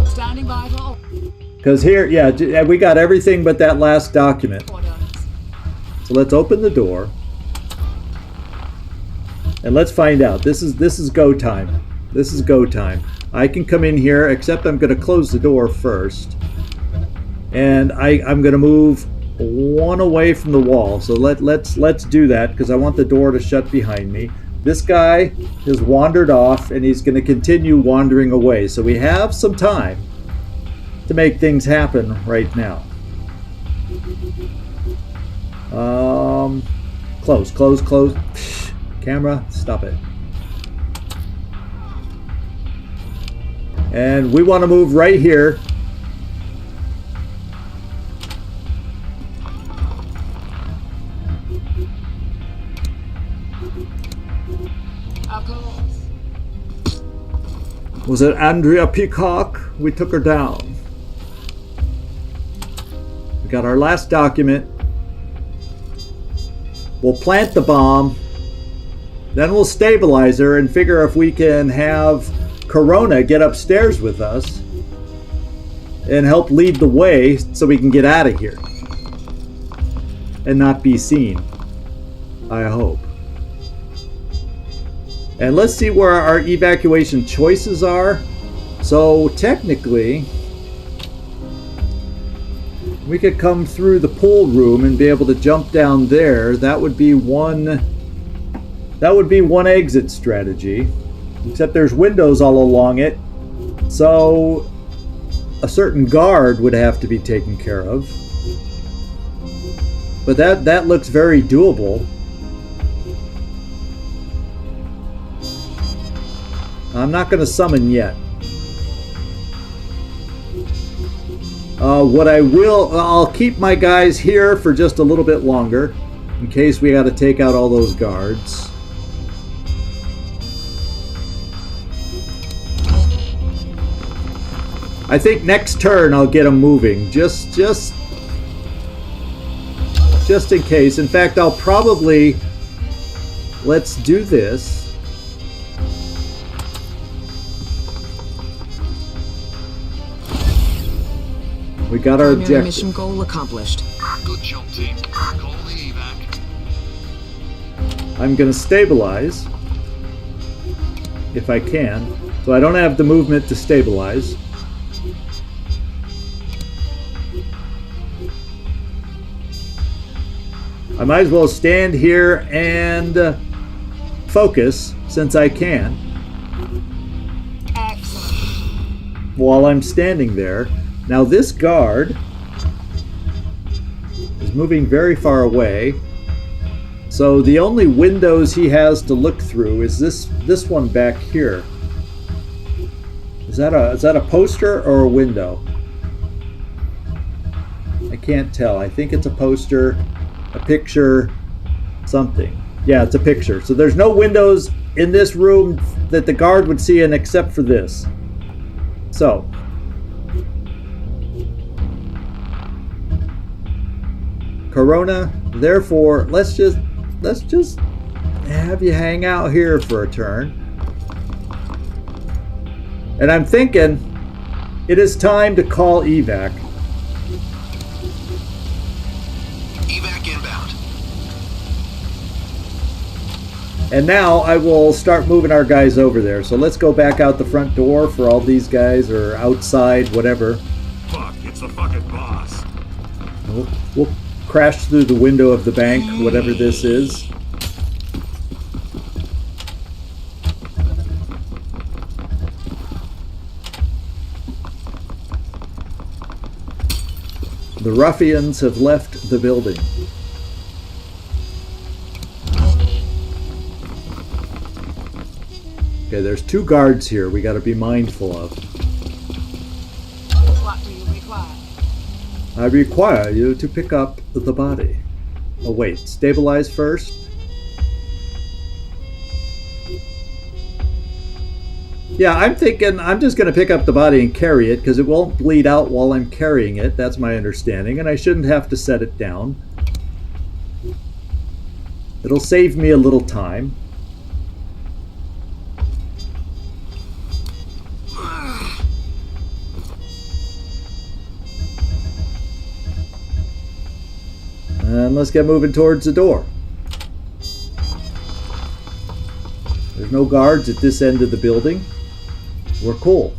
Standing by for all Because here, yeah, we got everything but that last document. orders. So So let's open the door. And let's find out. This is go time. This is go time. I can come in here, except I'm going to close the door first. And I'm going to move one away from the wall. So let's do that, because I want the door to shut behind me. This guy has wandered off, and he's going to continue wandering away. So we have some time to make things happen right now. Close. Psh, camera, stop it. And we want to move right here. Of course. Was it Andrea Peacock? We took her down. We got our last document. We'll plant the bomb. Then we'll stabilize her and figure if we can have Corona get upstairs with us and help lead the way so we can get out of here and not be seen, I hope. And let's see where our evacuation choices are. So technically, we could come through the pool room and be able to jump down there. That would be one exit strategy. Except there's windows all along it. So a certain guard would have to be taken care of. But that looks very doable. I'm not going to summon yet. I'll keep my guys here for just a little bit longer in case we got to take out all those guards. I think next turn I'll get them moving, just in case. In fact, I'll probably, let's do this. We got our objective. Mission goal accomplished. Good job, team. Call the evac. I'm going to stabilize if I can. So I don't have the movement to stabilize. I might as well stand here and focus since I can. Excellent. While I'm standing there. Now this guard is moving very far away. So the only windows he has to look through is this one back here. Is that a poster or a window? I can't tell. I think it's a poster, a picture, something. Yeah, it's a picture. So there's no windows in this room that the guard would see in except for this. So Corona, therefore, let's just have you hang out here for a turn. And I'm thinking it is time to call evac. Evac inbound. And now I will start moving our guys over there. So let's go back out the front door for all these guys, or outside, whatever. Fuck, it's the fucking boss. We'll crash through the window of the bank, whatever this is. The ruffians have left the building. Okay, there's 2 guards here we got to be mindful of. What do you require? I require you to pick up the body. Oh wait, stabilize first? Yeah, I'm thinking I'm just going to pick up the body and carry it because it won't bleed out while I'm carrying it. That's my understanding, and I shouldn't have to set it down. It'll save me a little time. And And let's get moving towards the door. There's no guards at this end of the building. We're cool.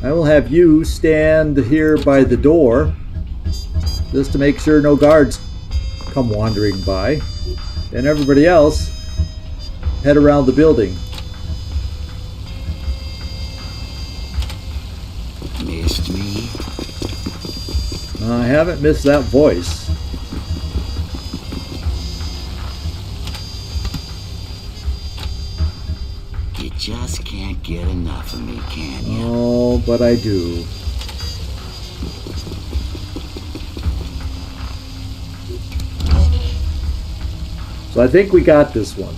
I will have you stand here by the door just to make sure no guards come wandering by. And everybody else head around the building. Missed me? I haven't missed that voice. You just can't get enough of me, can you? Oh, but I do. So I think we got this one.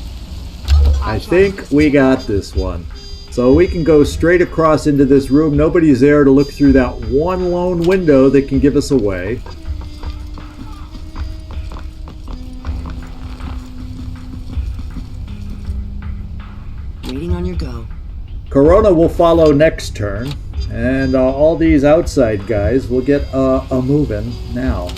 I think we got this one. So we can go straight across into this room. Nobody's there to look through that one lone window that can give us away. Waiting on your go. Corona will follow next turn. And all these outside guys will get a moving now.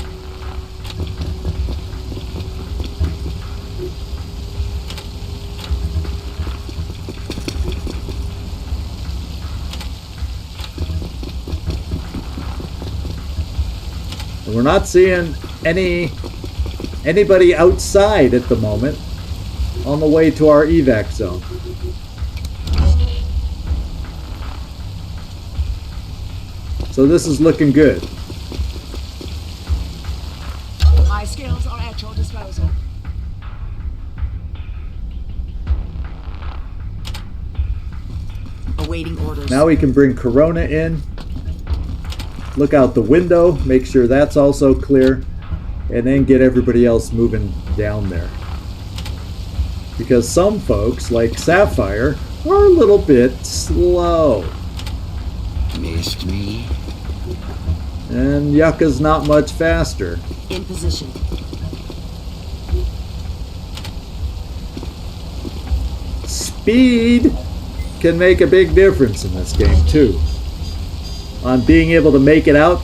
We're not seeing anybody outside at the moment on the way to our evac zone. So this is looking good. My skills are at your disposal. Awaiting orders. Now we can bring Corona in. Look out the window, make sure that's also clear, and then get everybody else moving down there. Because some folks, like Sapphire, are a little bit slow. Missed me? And Yucca's not much faster. In position. Speed can make a big difference in this game too. On being able to make it out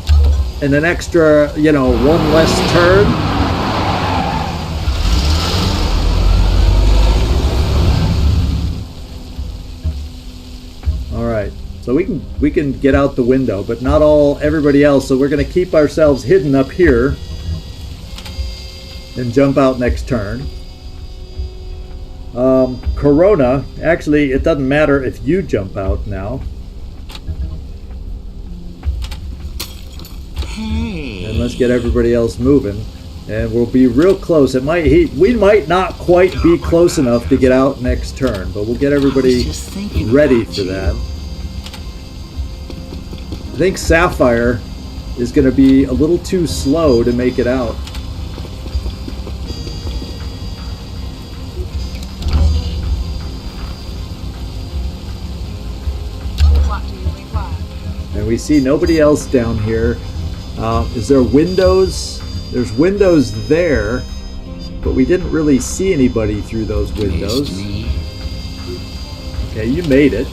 in an extra, one less turn. All right, so we can get out the window, but not everybody else. So we're going to keep ourselves hidden up here and jump out next turn. Corona, actually, it doesn't matter if you jump out now. And let's get everybody else moving, and we'll be real close. We might not quite be close enough to get out next turn, but we'll get everybody ready for that. I think Sapphire is going to be a little too slow to make it out. What do you require? And we see nobody else down here. Is there windows? There's windows there, but we didn't really see anybody through those windows. Okay, you made it.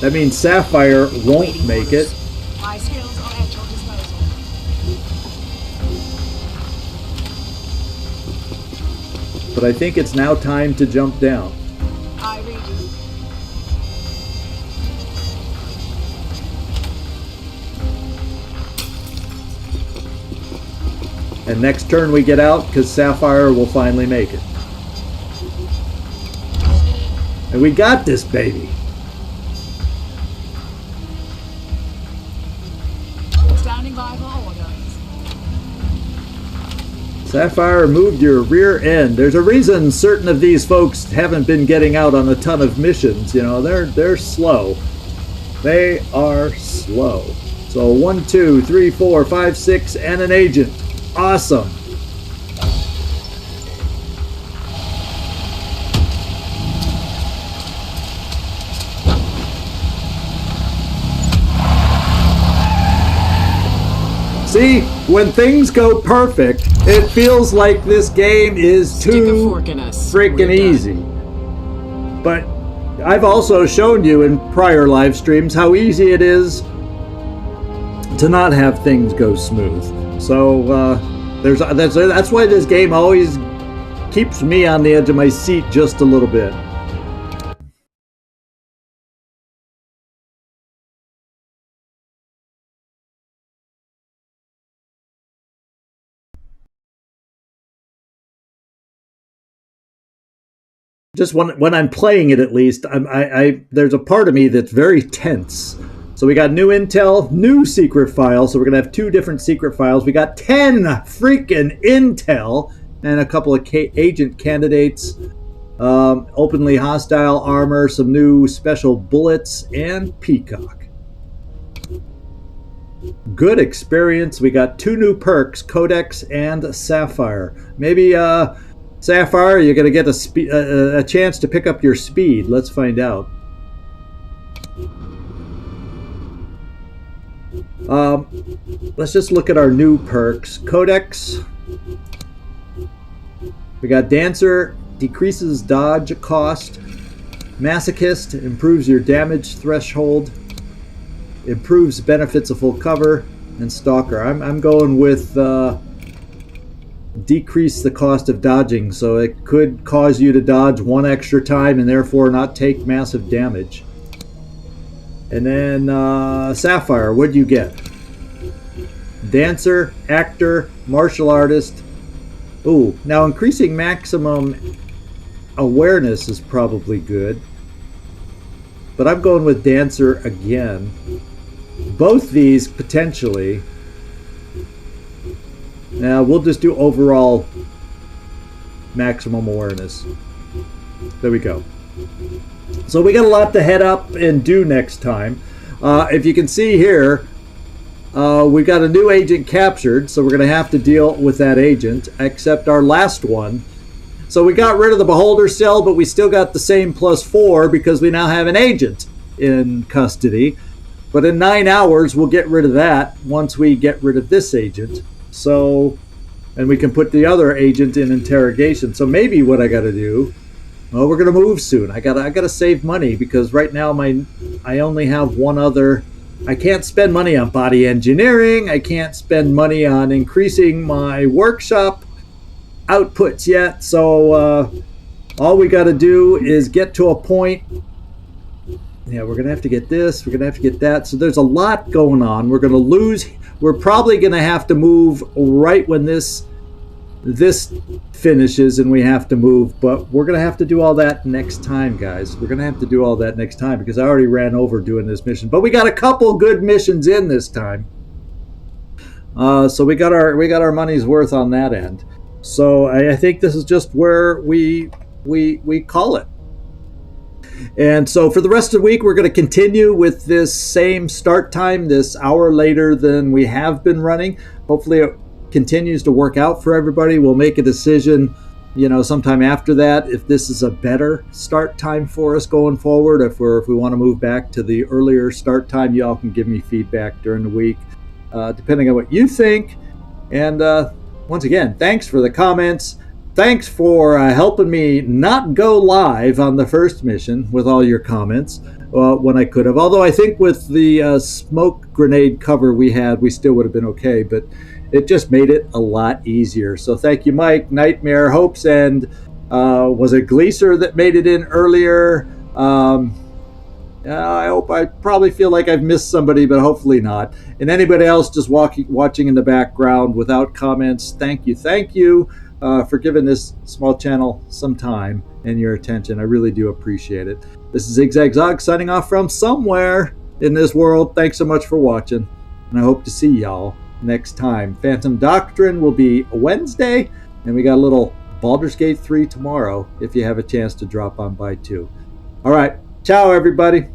That means Sapphire won't make it. My skills are at your disposal. But I think it's now time to jump down. I read you. And next turn we get out because Sapphire will finally make it. And we got this baby. Standing by for orders. Sapphire moved your rear end. There's a reason certain of these folks haven't been getting out on a ton of missions. They're slow. They are slow. So 1, 2, 3, 4, 5, 6, and an agent. Awesome. See, when things go perfect, it feels like this game is too freaking easy. But I've also shown you in prior live streams how easy it is to not have things go smooth. So that's why this game always keeps me on the edge of my seat just a little bit. Just when I'm playing it, at least, there's a part of me that's very tense. So we got new intel, new secret files. So we're going to have 2 different secret files. We got 10 freaking intel and a couple of agent candidates, openly hostile armor, some new special bullets, and Peacock. Good experience. We got 2 new perks, Codex and Sapphire. Maybe Sapphire, you're going to get a chance to pick up your speed. Let's find out. Let's just look at our new perks. Codex. We got Dancer, decreases dodge cost. Masochist, improves your damage threshold. Improves benefits of full cover. And Stalker. I'm going with decrease the cost of dodging, so it could cause you to dodge 1 extra time and therefore not take massive damage. And then Sapphire, what do you get? Dancer, actor, martial artist. Ooh, now increasing maximum awareness is probably good, but I'm going with Dancer again. Both these potentially. Now we'll just do overall maximum awareness. There we go. So we got a lot to head up and do next time. If you can see here, we've got a new agent captured, so we're going to have to deal with that agent, except our last one. So we got rid of the beholder cell, but we still got the same +4 because we now have an agent in custody. But in 9 hours, we'll get rid of that once we get rid of this agent. So, and we can put the other agent in interrogation. So maybe what I got to do, well, we're going to move soon. I got to save money because right now I only have one other. I can't spend money on body engineering. I can't spend money on increasing my workshop outputs yet. So all we got to do is get to a point. Yeah, we're going to have to get this. We're going to have to get that. So there's a lot going on. We're going to lose. We're probably going to have to move right when this finishes and we have to move, but we're going to have to do all that next time, guys. We're going to have to do all that next time because I already ran over doing this mission, but we got a couple good missions in this time. So we got our money's worth on that end. So I think this is just where we call it. And so for the rest of the week, we're going to continue with this same start time, this hour later than we have been running. Hopefully it continues to work out for everybody. We'll make a decision, sometime after that, if this is a better start time for us going forward. If we want to move back to the earlier start time, y'all can give me feedback during the week, depending on what you think. And once again, thanks for the comments. Thanks for helping me not go live on the first mission with all your comments when I could have. Although I think with the smoke grenade cover we had, we still would have been okay. But it just made it a lot easier. So thank you, Mike, Nightmare, Hopes, and was it Gleaser that made it in earlier? I probably feel like I've missed somebody, but hopefully not. And anybody else just watching in the background without comments, thank you. For giving this small channel some time and your attention. I really do appreciate it. This is Zigzag Zog signing off from somewhere in this world. Thanks so much for watching, and I hope to see y'all next time. Phantom Doctrine will be Wednesday, and we got a little Baldur's Gate 3 tomorrow if you have a chance to drop on by too. All right. Ciao, everybody.